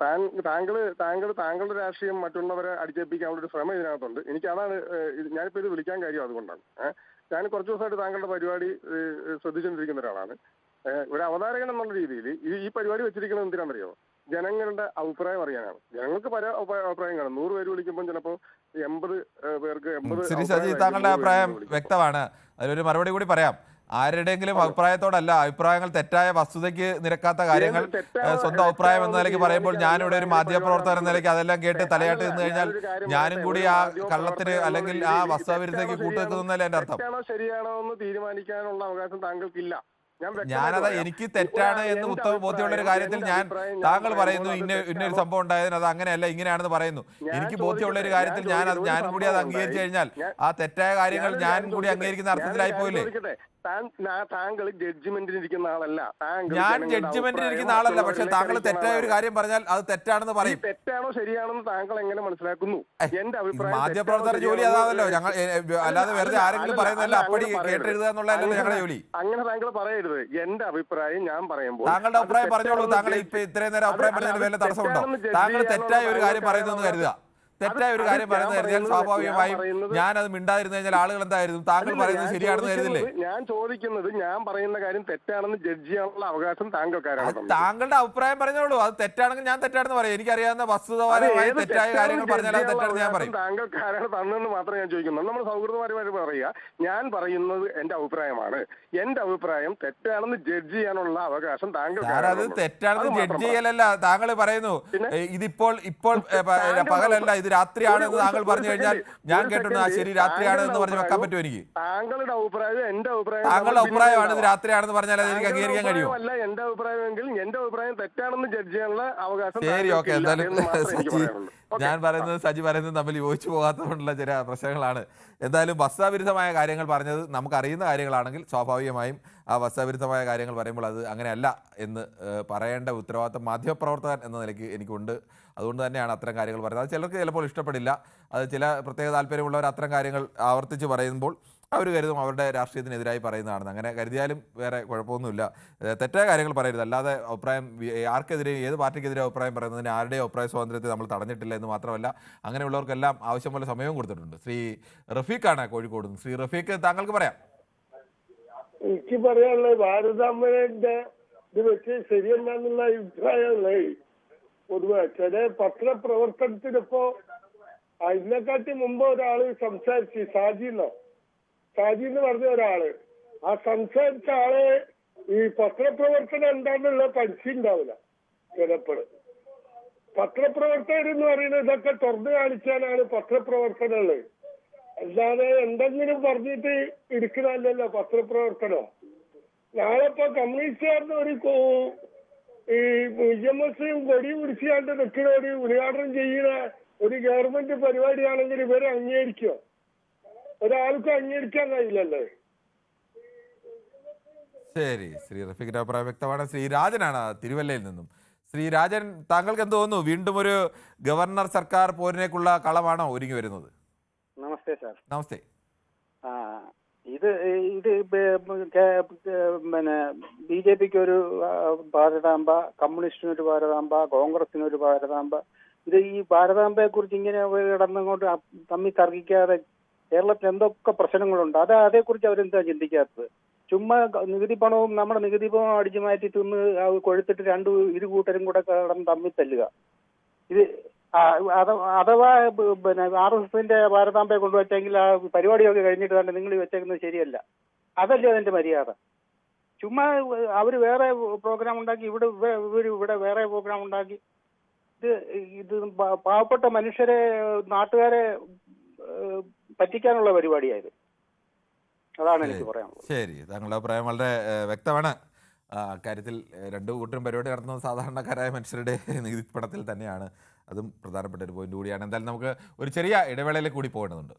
താങ്കളുടെ രാഷ്ട്രീയം മറ്റുള്ളവരെ അടിച്ചേൽപ്പിക്കാനുള്ള ഒരു ശ്രമം ഇതിനകത്തുണ്ട്. എനിക്ക് അതാണ് ഞാനിപ്പോ ഇത് വിളിക്കാൻ കാര്യം അതുകൊണ്ടാണ്. ഞാൻ കുറച്ച് ദിവസമായിട്ട് താങ്കളുടെ പരിപാടി ശ്രദ്ധിച്ചുകൊണ്ടിരിക്കുന്ന ഒരാളാണ്. ഒരു അവതാരകൻ എന്നുള്ള രീതിയിൽ ഈ പരിപാടി വെച്ചിരിക്കുന്നത് എന്തിനാണെന്നറിയോ? ജനങ്ങളുടെ അഭിപ്രായം അറിയാനാണ്. ജനങ്ങൾക്ക് പല അഭിപ്രായം കാണും. 100 പേര് വിളിക്കുമ്പോൾ ചിലപ്പോൾ 80 പേർക്ക് 80. ശ്രീ സജി, താങ്കളുടെ അഭിപ്രായം വ്യക്തമാണ്. അതിലൊരു മറുപടി കൂടി പറയാം. ആരുടെയെങ്കിലും അഭിപ്രായത്തോടല്ല, അഭിപ്രായങ്ങൾ തെറ്റായ വസ്തുതയ്ക്ക് നിരക്കാത്ത കാര്യങ്ങൾ സ്വന്തം അഭിപ്രായം എന്ന നിലയ്ക്ക് പറയുമ്പോൾ ഞാനിവിടെ ഒരു മാധ്യമപ്രവർത്തകൻ എന്ന നിലയ്ക്ക് അതെല്ലാം കേട്ട് തലയാട്ട് നിന്ന് കഴിഞ്ഞാൽ ഞാനും കൂടി ആ കള്ളത്തിന് അല്ലെങ്കിൽ ആ വസ്തുവിരുദ്ധയ്ക്ക് കൂട്ടുവെക്കുന്നതല്ലേ എന്റെ അർത്ഥം. ശരിയാണോ എന്ന് തീരുമാനിക്കാനുള്ള അവകാശം താങ്കൾക്കില്ല. ഞാനത് എനിക്ക് തെറ്റാണ് എന്ന് ഉത്തമ ബോധ്യമുള്ള ഒരു കാര്യത്തിൽ താങ്കൾ പറയുന്നു ഇന്നൊരു സംഭവം ഉണ്ടായതിന് അത് അങ്ങനെയല്ല ഇങ്ങനെയാണെന്ന് പറയുന്നു. എനിക്ക് ബോധ്യമുള്ള ഒരു കാര്യത്തിൽ ഞാനും കൂടി അത് അംഗീകരിച്ചു കഴിഞ്ഞാൽ ആ തെറ്റായ കാര്യങ്ങൾ ഞാൻ കൂടി അംഗീകരിക്കുന്ന അർത്ഥത്തിലായി പോയില്ലേ? താങ്കൾ ജഡ്ജ്മെന്റിന് ഇരിക്കുന്ന ആളല്ല. ഞാൻ ജഡ്ജ്മെന്റിന് ഇരിക്കുന്ന ആളല്ല. പക്ഷെ താങ്കൾ തെറ്റായ ഒരു കാര്യം പറഞ്ഞാൽ അത് തെറ്റാണെന്ന് പറയും. തെറ്റാണോ ശരിയാണെന്ന് താങ്കൾ എങ്ങനെ മനസ്സിലാക്കുന്നു? എന്റെ അഭിപ്രായം, മാധ്യമപ്രവർത്തകർ ജോലി അതാണല്ലോ. ഞങ്ങൾ അല്ലാതെ വെറുതെ ആരെങ്കിലും പറയുന്നതല്ല അപ്പടി കേട്ടെഴുതുക എന്നുള്ളതല്ലോ ഞങ്ങളുടെ ജോലി. അങ്ങനെ താങ്കൾ പറയരുത്. എന്റെ അഭിപ്രായം ഞാൻ പറയുമ്പോൾ താങ്കളുടെ അഭിപ്രായം പറഞ്ഞോളൂ. താങ്കൾ ഇപ്പൊ ഇത്രയും നേരം അഭിപ്രായം പറഞ്ഞതിന് വല്ല തടസ്സമുണ്ടോ? താങ്കൾ തെറ്റായ ഒരു കാര്യം പറയുന്നു കരുതുക. തെറ്റായ ഒരു കാര്യം പറയുന്നത് കഴിഞ്ഞാൽ സ്വാഭാവികമായും ഞാൻ അത് മിണ്ടാതിരുന്നു കഴിഞ്ഞാൽ ആളുകൾ എന്തായിരുന്നു താങ്കൾ പറയുന്നത് ശരിയാണെന്ന് കരുതില്ലേ? ഞാൻ ചോദിക്കുന്നത് ഞാൻ പറയുന്ന കാര്യം തെറ്റാണെന്ന് ജഡ്ജ് ചെയ്യാനുള്ള അവകാശം താങ്കൾക്കാരാണ്. താങ്കളുടെ അഭിപ്രായം പറഞ്ഞോളൂ. അത് തെറ്റാണെങ്കിൽ ഞാൻ തെറ്റാണെന്ന് പറയും. എനിക്കറിയാവുന്ന വസ്തുതപരമായി തെറ്റായ കാര്യങ്ങൾ പറഞ്ഞാൽ അത് തെറ്റാണെന്ന് ഞാൻ പറയും. താങ്കൾക്കാരാണ് തന്നെന്ന് മാത്രമേ ഞാൻ ചോദിക്കുന്നുള്ളൂ. നമ്മൾ സൗഹൃദപരമായി പറയുക. ഞാൻ പറയുന്നത് എന്റെ അഭിപ്രായമാണ്. എന്റെ അഭിപ്രായം തെറ്റാണെന്ന് ജഡ്ജ് ചെയ്യാനുള്ള അവകാശം താങ്കൾക്കാണ്. അത് തെറ്റാണെന്ന് ജഡ്ജ് ചെയ്യലല്ല. താങ്കൾ പറയുന്നു ഇതിപ്പോൾ പകലല്ല, ഇത് രാത്രിയാണെന്ന് താങ്കൾ പറഞ്ഞു കഴിഞ്ഞാൽ ഞാൻ കേട്ടിട്ടുണ്ട് ആ ശരി രാത്രിയാണെന്ന് പറഞ്ഞ് വെക്കാൻ പറ്റുമോ എനിക്ക്? താങ്കളുടെ അഭിപ്രായം എന്റെ അഭിപ്രായം, താങ്കളുടെ അഭിപ്രായമാണ് ഇത് രാത്രിയാണെന്ന് പറഞ്ഞാൽ അത് എനിക്ക് അംഗീകരിക്കാൻ കഴിയും. അല്ല എന്റെ അഭിപ്രായമെങ്കിൽ എന്റെ അഭിപ്രായം തെറ്റാണെന്ന് ജഡ്ജ് ചെയ്യാനുള്ള അവകാശം. ശരി, ഓക്കെ. എന്തായാലും ഞാൻ പറയുന്നത് സജി പറയുന്നത് തമ്മിൽ യോജിച്ചു പോകാത്തതുകൊണ്ടുള്ള ചില പ്രശ്നങ്ങളാണ്. എന്തായാലും വസ്തുതാവിരുദ്ധമായ കാര്യങ്ങൾ പറഞ്ഞത് നമുക്കറിയുന്ന കാര്യങ്ങളാണെങ്കിൽ സ്വാഭാവികമായും ആ വസ്തുതാവിരുദ്ധമായ കാര്യങ്ങൾ പറയുമ്പോൾ അത് അങ്ങനെയല്ല എന്ന് പറയേണ്ട ഉത്തരവാദിത്തം മാധ്യമപ്രവർത്തകൻ എന്ന നിലയ്ക്ക് എനിക്കുണ്ട്. അതുകൊണ്ട് തന്നെയാണ് അത്തരം കാര്യങ്ങൾ പറയുന്നത്. അത് ചിലർക്ക് ചിലപ്പോൾ ഇഷ്ടപ്പെടില്ല. അത് ചില പ്രത്യേക താല്പര്യമുള്ളവർ അത്തരം കാര്യങ്ങൾ ആവർത്തിച്ച് പറയുമ്പോൾ അവർ കരുതും അവരുടെ രാഷ്ട്രീയത്തിനെതിരായി പറയുന്നതാണെന്ന്. അങ്ങനെ കരുതിയാലും വേറെ കുഴപ്പമൊന്നുമില്ല. തെറ്റായ കാര്യങ്ങൾ പറയരുത്. അല്ലാതെ അഭിപ്രായം ആർക്കെതിരെ ഏത് പാർട്ടിക്കെതിരെ അഭിപ്രായം പറയുന്നതിന് ആരുടെയും അഭിപ്രായ സ്വാതന്ത്ര്യത്തെ നമ്മൾ തടഞ്ഞിട്ടില്ല എന്ന് മാത്രമല്ല അങ്ങനെയുള്ളവർക്കെല്ലാം ആവശ്യം പോലെ സമയവും കൊടുത്തിട്ടുണ്ട്. ശ്രീ റഫീഖാണ് കോഴിക്കോട്. ശ്രീ റഫീഖ്, താങ്കൾക്ക് പറയാം. എനിക്ക് പറയാനുള്ളത് ഭാരതാംബയുടെ ഇത് വെച്ച് ശരിയല്ലെന്നുള്ള അഭിപ്രായമുള്ളത്. പൊതുവെ ചില പത്രപ്രവർത്തനത്തിനിപ്പോ അതിനെക്കാട്ടി മുമ്പ് ഒരാള് സംസാരിച്ച് ഷാജി എന്ന് പറഞ്ഞ ഒരാള്, ആ സംസാരിച്ച ആള് ഈ പത്രപ്രവർത്തനം എന്താന്നുള്ള പരിചയം ഉണ്ടാവില്ല. ചിലപ്പോൾ പത്രപ്രവർത്തകരെന്ന് പറയുന്നത് ഇതൊക്കെ തുറന്നു കാണിച്ചാലാണ് പത്രപ്രവർത്തനമുള്ളത്. അല്ലാതെ എന്തെങ്കിലും പറഞ്ഞിട്ട് ഇരിക്കണമല്ലല്ലോ പത്രപ്രവർത്തനം. നാളെ ഇപ്പൊ കമ്മ്യൂണിസ്റ്റുകാരുടെ ഒരു ഈ EMSയും കൊടി പിടിച്ചാണ്ട് നിൽക്കുന്ന ഒരു ഉദ്ഘാടനം ചെയ്യുന്ന ഒരു ഗവൺമെന്റ് പരിപാടിയാണെങ്കിൽ ഇവരെ അംഗീകരിക്കോ? ഒരാൾക്കും അംഗീകരിക്കാൻ കഴിയില്ലല്ലേ? ശരി, ശ്രീ റഫീഖിന്റെ അഭിപ്രായം വ്യക്തമാണ്. ശ്രീ രാജനാണ് തിരുവല്ലയിൽ നിന്നും. ശ്രീ രാജൻ, താങ്കൾക്ക് എന്ത് തോന്നുന്നു? വീണ്ടും ഒരു ഗവർണർ സർക്കാർ പോരിനേക്കുള്ള കളമാണോ ഒരുങ്ങി വരുന്നത്? നമസ്തേ സാർ. നമസ്തേ. ഇത് പിന്നെ BJPക്ക് ഒരു ഭാരതാംബ, കമ്മ്യൂണിസ്റ്റിനൊരു ഭാരതാംബ, കോൺഗ്രസിനൊരു ഭാരതാംബ. ഇത് ഈ ഭാരതാംബയെ കുറിച്ച് ഇങ്ങനെ കിടന്നങ്ങോട്ട് തമ്മിൽ തർക്കിക്കാതെ കേരളത്തിൽ എന്തൊക്കെ പ്രശ്നങ്ങളുണ്ട് അതേക്കുറിച്ച് അവരെന്താ ചിന്തിക്കാത്തത്? ചുമ്മാ നികുതി പണവും നമ്മുടെ നികുതി പണവും അടിച്ചു മാറ്റി തിന്ന് കൊഴുത്തിട്ട് ഇരു കൂട്ടരും കൂടെ കിടന്ന് തമ്മിൽ തല്ലുക. ഇത് അഥവാ പിന്നെ RSSന്റെ ഭാരതാംബയെ കൊണ്ടുവച്ചെങ്കിൽ ആ പരിപാടിയൊക്കെ കഴിഞ്ഞിട്ട് തന്നെ നിങ്ങൾ വെച്ചേക്കുന്നത് ശരിയല്ല. അതല്ലേ അതിന്റെ മര്യാദ? ചുമ്മാ അവർ വേറെ പ്രോഗ്രാം ഉണ്ടാക്കി, ഇവിടെ വേറെ പ്രോഗ്രാം ഉണ്ടാക്കി. ഇത് പാവപ്പെട്ട മനുഷ്യരെ, നാട്ടുകാരെ പറ്റിക്കാനുള്ള പരിപാടിയായത്. അതാണ് എനിക്ക് പറയാനുള്ളത്. ശരി, താങ്കളുടെ അഭിപ്രായം വളരെ വ്യക്തമാണ്. അക്കാര്യത്തിൽ രണ്ടു കൂട്ടരും പരിപാടി നടത്തുന്നത് സാധാരണക്കാരായ മനുഷ്യരുടെ നികുതി പണത്തിൽ തന്നെയാണ്. അതും പ്രധാനപ്പെട്ട ഒരു പോയിന്റ് കൂടിയാണ്. എന്തായാലും നമുക്ക് ഒരു ചെറിയ ഇടവേളയിലേക്ക് കൂടി പോകേണ്ടതുണ്ട്.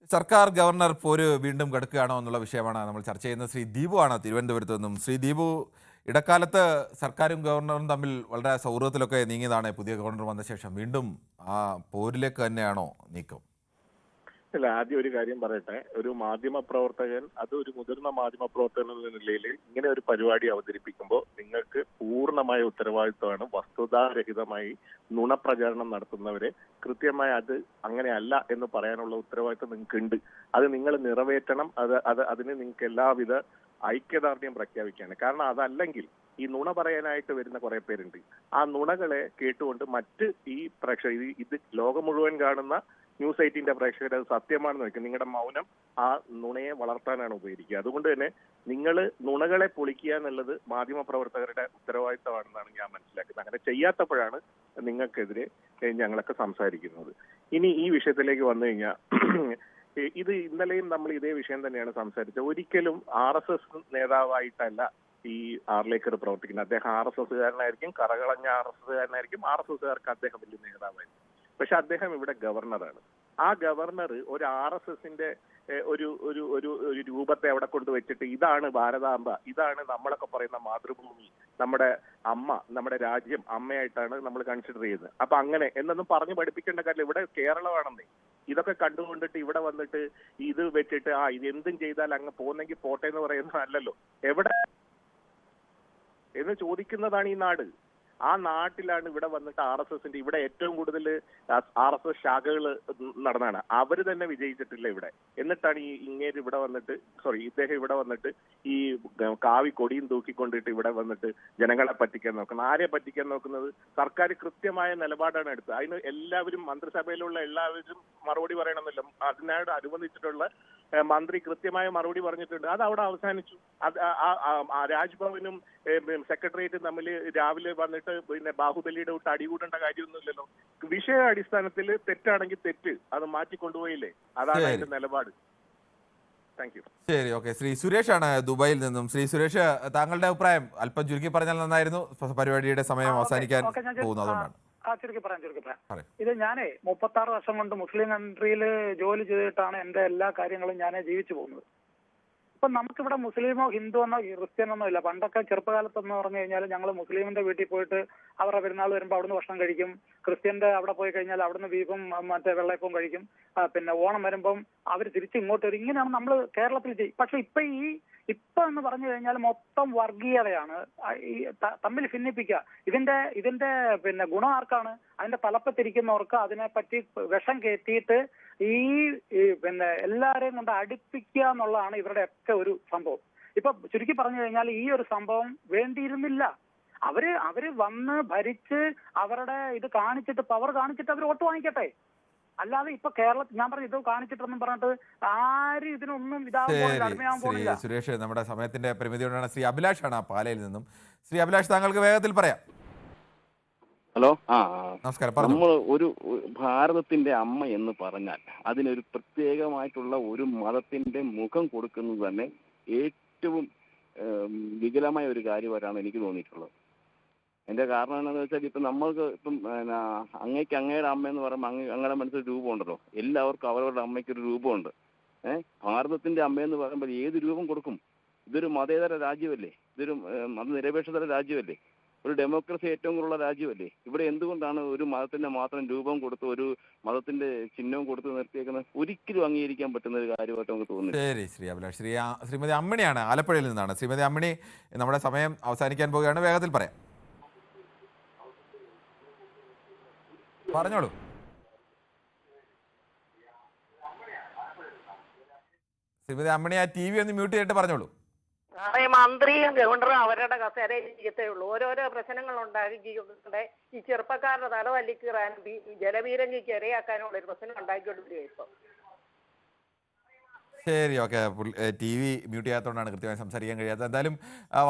സർക്കാർ ഗവർണർ പോര് വീണ്ടും കടുക്കുകയാണോ എന്നുള്ള വിഷയമാണ് നമ്മൾ ചർച്ച ചെയ്യുന്നത്. ശ്രീ ദീപു ആണ് തിരുവനന്തപുരത്ത് നിന്നും. ശ്രീ ദീപു, ഇടക്കാലത്ത് സർക്കാരും ഗവർണറും തമ്മിൽ വളരെ സൗഹൃദത്തിലൊക്കെ നീങ്ങിയതാണ്. പുതിയ ഗവർണർ വന്ന ശേഷം വീണ്ടും ആ പോരിലേക്ക് തന്നെയാണോ നീക്കം? അല്ല, ആദ്യം ഒരു കാര്യം പറയട്ടെ. ഒരു മാധ്യമ പ്രവർത്തകൻ, അത് ഒരു മുതിർന്ന മാധ്യമ പ്രവർത്തകൻ എന്ന നിലയിൽ ഇങ്ങനെ ഒരു പരിപാടി അവതരിപ്പിക്കുമ്പോൾ നിങ്ങൾക്ക് പൂർണ്ണമായ ഉത്തരവാദിത്വമാണ്. വസ്തുതാരഹിതമായി നുണപ്രചാരണം നടത്തുന്നവരെ കൃത്യമായി അത് അങ്ങനെയല്ല എന്ന് പറയാനുള്ള ഉത്തരവാദിത്വം നിങ്ങൾക്കുണ്ട്. അത് നിങ്ങൾ നിറവേറ്റണം. അതിന് നിങ്ങൾക്ക് എല്ലാവിധ ഐക്യദാർഢ്യം പ്രഖ്യാപിക്കുകയാണ്. കാരണം അതല്ലെങ്കിൽ ഈ നുണ പറയാനായിട്ട് വരുന്ന കുറെ പേരുണ്ട്. ആ നുണകളെ കേട്ടുകൊണ്ട് മറ്റ് ഈ പ്രേക്ഷകർ, ഇത് ലോകം മുഴുവൻ കാണുന്ന ന്യൂസ് 18 പ്രേക്ഷകർ അത് സത്യമാണെന്ന് വെക്കും. നിങ്ങളുടെ മൗനം ആ നുണയെ വളർത്താനാണ് ഉപയോഗിക്കുക. അതുകൊണ്ട് തന്നെ നിങ്ങൾ നുണകളെ പൊളിക്കുക എന്നുള്ളത് മാധ്യമപ്രവർത്തകരുടെ ഉത്തരവാദിത്തമാണെന്നാണ് ഞാൻ മനസ്സിലാക്കുന്നത്. അങ്ങനെ ചെയ്യാത്തപ്പോഴാണ് നിങ്ങൾക്കെതിരെ ഞങ്ങളൊക്കെ സംസാരിക്കുന്നത്. ഇനി ഈ വിഷയത്തിലേക്ക് വന്നു കഴിഞ്ഞാൽ, ഇത് ഇന്നലെയും നമ്മൾ ഇതേ വിഷയം തന്നെയാണ് സംസാരിച്ചത്. ഒരിക്കലും RSS നേതാവായിട്ടല്ല ഈ ആർലേക്കർ പ്രവർത്തിക്കുന്നത്. അദ്ദേഹം RSSകാരനായിരിക്കും, കറകളഞ്ഞ RSSകാരനായിരിക്കും. RSSകാർക്ക് അദ്ദേഹം വലിയ നേതാവായിരിക്കും. പക്ഷെ അദ്ദേഹം ഇവിടെ ഗവർണറാണ്. ആ ഗവർണർ ഒരു RSSന്റെ ഒരു ഒരു ഒരു ഒരു രൂപത്തെ അവിടെ കൊണ്ട് വെച്ചിട്ട് ഇതാണ് ഭാരതാംബ, ഇതാണ് നമ്മളൊക്കെ പറയുന്ന മാതൃഭൂമി, നമ്മുടെ അമ്മ, നമ്മുടെ രാജ്യം അമ്മയായിട്ടാണ് നമ്മൾ കൺസിഡർ ചെയ്യുന്നത്. അപ്പൊ അങ്ങനെ എന്നൊന്നും പറഞ്ഞു പഠിപ്പിക്കേണ്ട കാര്യം ഇവിടെ കേരളമാണെന്നേ. ഇതൊക്കെ കണ്ടുകൊണ്ടിട്ട് ഇവിടെ വന്നിട്ട് ഇത് വെച്ചിട്ട് ഇത് എന്തും ചെയ്താൽ അങ്ങ് പോന്നെങ്കിൽ പോട്ടെ എന്ന് പറയുന്നതല്ലല്ലോ. എവിടെ എന്ന് ചോദിക്കുന്നതാണ് ഈ നാട്. ആ നാട്ടിലാണ് ഇവിടെ വന്നിട്ട് RSSന്റെ ഇവിടെ ഏറ്റവും കൂടുതൽ RSS ശാഖകൾ നടന്നാണ്. അവര് തന്നെ വിജയിച്ചിട്ടില്ല ഇവിടെ. എന്നിട്ടാണ് ഇദ്ദേഹം ഇവിടെ വന്നിട്ട് ഈ കാവി കൊടിയും തൂക്കിക്കൊണ്ടിട്ട് ഇവിടെ വന്നിട്ട് ജനങ്ങളെ പറ്റിക്കാൻ നോക്കുന്നത്. ആരെ പറ്റിക്കാൻ നോക്കുന്നത്? സർക്കാർ കൃത്യമായ നിലപാടാണ് എടുത്തത്. അതിന് എല്ലാവരും മന്ത്രിസഭയിലുള്ള എല്ലാവരും മറുപടി പറയണമെന്നില്ല. അതിനോട് അനുബന്ധിച്ചിട്ടുള്ള മന്ത്രി കൃത്യമായ മറുപടി പറഞ്ഞിട്ടുണ്ട്. അത് അവിടെ അവസാനിച്ചു. രാജ്ഭവനും സെക്രട്ടേറിയറ്റും തമ്മിൽ രാവിലെ വന്നിട്ട് പിന്നെ ബാഹുബലിയുടെ വിട്ട് അടികൂടേണ്ട കാര്യമൊന്നുമില്ലല്ലോ. വിഷയ അടിസ്ഥാനത്തിൽ തെറ്റാണെങ്കിൽ തെറ്റ്, അത് മാറ്റിക്കൊണ്ടുപോയില്ലേ? അതാണ് അതിന്റെ നിലപാട്. Thank you. ശരി, ഓക്കെ. ശ്രീ സുരേഷാണ് ദുബായിൽ നിന്നും. ശ്രീ സുരേഷ്, താങ്കളുടെ അഭിപ്രായം അല്പം ചുരുക്കി പറഞ്ഞാൽ നന്നായിരുന്നു. പരിപാടിയുടെ സമയം അവസാനിക്കാൻ പോകുന്നു, അതുകൊണ്ടാണ്. ചുരുക്കി പറയാം. ഇത് ഞാനേ 36 വർഷം കൊണ്ട് മുസ്ലിം കൺട്രിയിൽ ജോലി ചെയ്തിട്ടാണ് എന്റെ എല്ലാ കാര്യങ്ങളും ഞാൻ ജീവിച്ചു പോകുന്നത്. ഇപ്പൊ നമുക്കിവിടെ മുസ്ലിമോ ഹിന്ദു എന്നോ ക്രിസ്ത്യനൊന്നോ ഇല്ല. പണ്ടൊക്കെ ചെറുപ്പകാലത്തെന്ന് പറഞ്ഞു കഴിഞ്ഞാൽ ഞങ്ങൾ മുസ്ലിമിന്റെ വീട്ടിൽ പോയിട്ട് അവരുടെ പെരുന്നാൾ വരുമ്പോൾ അവിടുന്ന് ഭക്ഷണം കഴിക്കും. ക്രിസ്ത്യന്റെ അവിടെ പോയി കഴിഞ്ഞാൽ അവിടുന്ന് ബീഫും മറ്റേ വെള്ളയപ്പവും കഴിക്കും. പിന്നെ ഓണം വരുമ്പം അവർ തിരിച്ച് ഇങ്ങോട്ട് വരും. ഇങ്ങനെയാണ് നമ്മൾ കേരളത്തിൽ ചെയ്യും. പക്ഷെ ഇപ്പൊ എന്ന് പറഞ്ഞു കഴിഞ്ഞാൽ മൊത്തം വർഗീയതയാണ്, തമ്മിൽ ഭിന്നിപ്പിക്കുക. ഇതിന്റെ പിന്നെ ഗുണം ആർക്കാണ്? അതിന്റെ തലപ്പത്തിരിക്കുന്നവർക്ക് അതിനെപ്പറ്റി വിഷം കയറ്റിയിട്ട് ഈ പിന്നെ എല്ലാരെയും കൊണ്ട് അടുപ്പിക്കുക എന്നുള്ളതാണ് ഇവരുടെ ഒക്കെ ഒരു സംഭവം. ഇപ്പൊ ചുരുക്കി പറഞ്ഞു കഴിഞ്ഞാൽ ഈ ഒരു സംഭവം വേണ്ടിയിരുന്നില്ല. അവര് വന്ന് ഭരിച്ച് അവരുടെ ഇത് കാണിച്ചിട്ട് പവർ കാണിച്ചിട്ട് അവർ വോട്ട് വാങ്ങിക്കട്ടെ. അല്ലാതെ ഇപ്പൊ കേരളത്തിൽ ഞാൻ പറഞ്ഞു ഇത് കാണിച്ചിട്ടൊന്നും പറഞ്ഞിട്ട് ആരും ഇതിനൊന്നും അടിമയാവാൻ പോകുന്നില്ല. സുരേഷ്, നമ്മുടെ സമയത്തിന്റെ പരിമിതി കൊണ്ടാണ്. ശ്രീ അഭിലാഷാണ് പാലയിൽ നിന്നും. ശ്രീ അഭിലാഷ്, താങ്കൾക്ക് വേഗത്തിൽ പറയാം. ഹലോ, നമസ്കാരം. നമ്മൾ ഒരു ഭാരതത്തിന്റെ അമ്മ എന്ന് പറഞ്ഞാൽ അതിനൊരു പ്രത്യേകമായിട്ടുള്ള ഒരു മതത്തിന്റെ മുഖം കൊടുക്കുന്നത് തന്നെ ഏറ്റവും വികലമായ ഒരു കാര്യമായിട്ടാണ് എനിക്ക് തോന്നിയിട്ടുള്ളത്. എന്റെ കാരണം എന്താണെന്ന് വെച്ചാൽ ഇപ്പം നമ്മൾക്ക് ഇപ്പം അങ്ങയുടെ അമ്മ എന്ന് പറയുമ്പോൾ അങ്ങയുടെ മനസ്സിൽ രൂപമുണ്ടല്ലോ. എല്ലാവർക്കും അവരവരുടെ അമ്മയ്ക്കൊരു രൂപമുണ്ട്. ഭാരതത്തിന്റെ അമ്മയെന്ന് പറയുമ്പോൾ ഏത് രൂപം കൊടുക്കും? ഇതൊരു മതേതര രാജ്യമല്ലേ? ഇതൊരു മതനിരപേക്ഷതര രാജ്യമല്ലേ? ഒരു ഡെമോക്രസി ഏറ്റവും കൂടുതലുള്ള രാജ്യമല്ലേ? ഇവിടെ എന്തുകൊണ്ടാണ് ഒരു മതത്തിന്റെ മാത്രം രൂപം കൊടുത്ത് ഒരു മതത്തിന്റെ ചിഹ്നവും കൊടുത്ത് നിർത്തിയേക്കുന്നത്? ഒരിക്കലും അംഗീകരിക്കാൻ പറ്റുന്ന ഒരു കാര്യമായിട്ട് നമുക്ക് തോന്നുന്നു. ശരി, ശ്രീ അഭിലാഷ്. ശ്രീമതി അമ്മിണിയാണ്, ആലപ്പുഴയിൽ നിന്നാണ്. ശ്രീമതി അമ്മിണി, നമ്മുടെ സമയം അവസാനിക്കാൻ പോവുകയാണ്, വേഗത്തിൽ പറയാം. പറഞ്ഞോളൂ. ശ്രീമതി അമ്മിണി, ആ TV ഒന്ന് മ്യൂട്ട് ചെയ്തിട്ട് പറഞ്ഞോളൂ. മന്ത്രിയും ഗവർണറും അവരുടെ കസേരയിൽ ഇരിക്കത്തേ ഉള്ളൂ. ഓരോരോ പ്രശ്നങ്ങൾ ഉണ്ടാക്കിക്കൊണ്ട് ഈ ചെറുപ്പക്കാരുടെ തല തല്ലിക്കീറാനും ജലപീരങ്കിക്ക് ഇരയാക്കാനുള്ള ഒരു പ്രശ്നം ഉണ്ടാക്കിക്കൊണ്ടിരിക്കുക ഇപ്പൊ. ശരി, ഓക്കെ. TV മ്യൂട്ട് ചെയ്യാത്തതുകൊണ്ടാണ് കൃത്യമായി സംസാരിക്കാൻ കഴിയാത്തത്. എന്തായാലും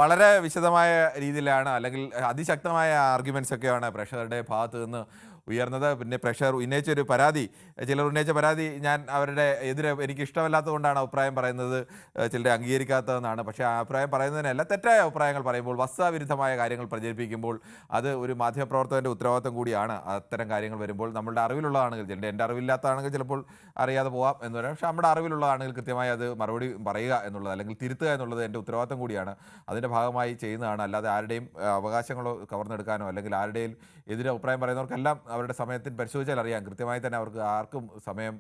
വളരെ വിശദമായ രീതിയിലാണ്, അല്ലെങ്കിൽ അതിശക്തമായ ആർഗ്യുമെന്റ്സ് ഒക്കെയാണ് പ്രേക്ഷകരുടെ ഭാഗത്ത് നിന്ന് ഉയർന്നത്. പിന്നെ പ്രേക്ഷകർ ഉന്നയിച്ചൊരു പരാതി, ചിലർ ഉന്നയിച്ച പരാതി ഞാൻ അവരുടെ എതിരെ എനിക്ക് ഇഷ്ടമല്ലാത്തതുകൊണ്ടാണ് അഭിപ്രായം പറയുന്നത്, ചിലരെ അംഗീകരിക്കാത്തതെന്നാണ്. പക്ഷേ ആ അഭിപ്രായം പറയുന്നതിനല്ല, തെറ്റായ അഭിപ്രായങ്ങൾ പറയുമ്പോൾ, വസ്തുതാവിരുദ്ധമായ കാര്യങ്ങൾ പ്രചരിപ്പിക്കുമ്പോൾ അത് ഒരു മാധ്യമപ്രവർത്തകൻ്റെ ഉത്തരവാദിത്വം കൂടിയാണ്. അത്തരം കാര്യങ്ങൾ വരുമ്പോൾ നമ്മളുടെ അറിവിലുള്ളതാണെങ്കിൽ, എൻ്റെ അറിവില്ലാത്തതാണെങ്കിൽ ചിലപ്പോൾ അറിയാതെ പോകാം എന്ന് പറയാം. പക്ഷേ നമ്മുടെ അറിവിലുള്ളതാണെങ്കിൽ കൃത്യമായി അത് മറുപടി പറയുക എന്നുള്ളത്, അല്ലെങ്കിൽ തിരുത്തുക എന്നുള്ളത് എൻ്റെ ഉത്തരവാദിത്വം കൂടിയാണ്. അതിൻ്റെ ഭാഗമായി ചെയ്യുന്നതാണ്. അല്ലാതെ ആരുടെയും അവകാശങ്ങളോ കവർന്നെടുക്കാനോ അല്ലെങ്കിൽ ആരുടെയും എതിരെ അഭിപ്രായം പറയുന്നവർക്കെല്ലാം അവരുടെ സമയത്തിന് പരിശോധിച്ചാൽ അറിയാം, കൃത്യമായി തന്നെ അവർക്ക് ആർക്കും സമയം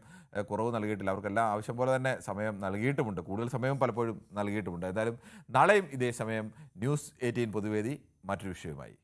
കുറവ് നൽകിയിട്ടില്ല. അവർക്കെല്ലാം ആവശ്യം പോലെ തന്നെ സമയം നൽകിയിട്ടുമുണ്ട്, കൂടുതൽ സമയം പലപ്പോഴും നൽകിയിട്ടുമുണ്ട്. എന്തായാലും നാളെയും ഇതേ സമയം ന്യൂസ് 18 പൊതുവേദി മറ്റൊരു വിഷയവുമായി.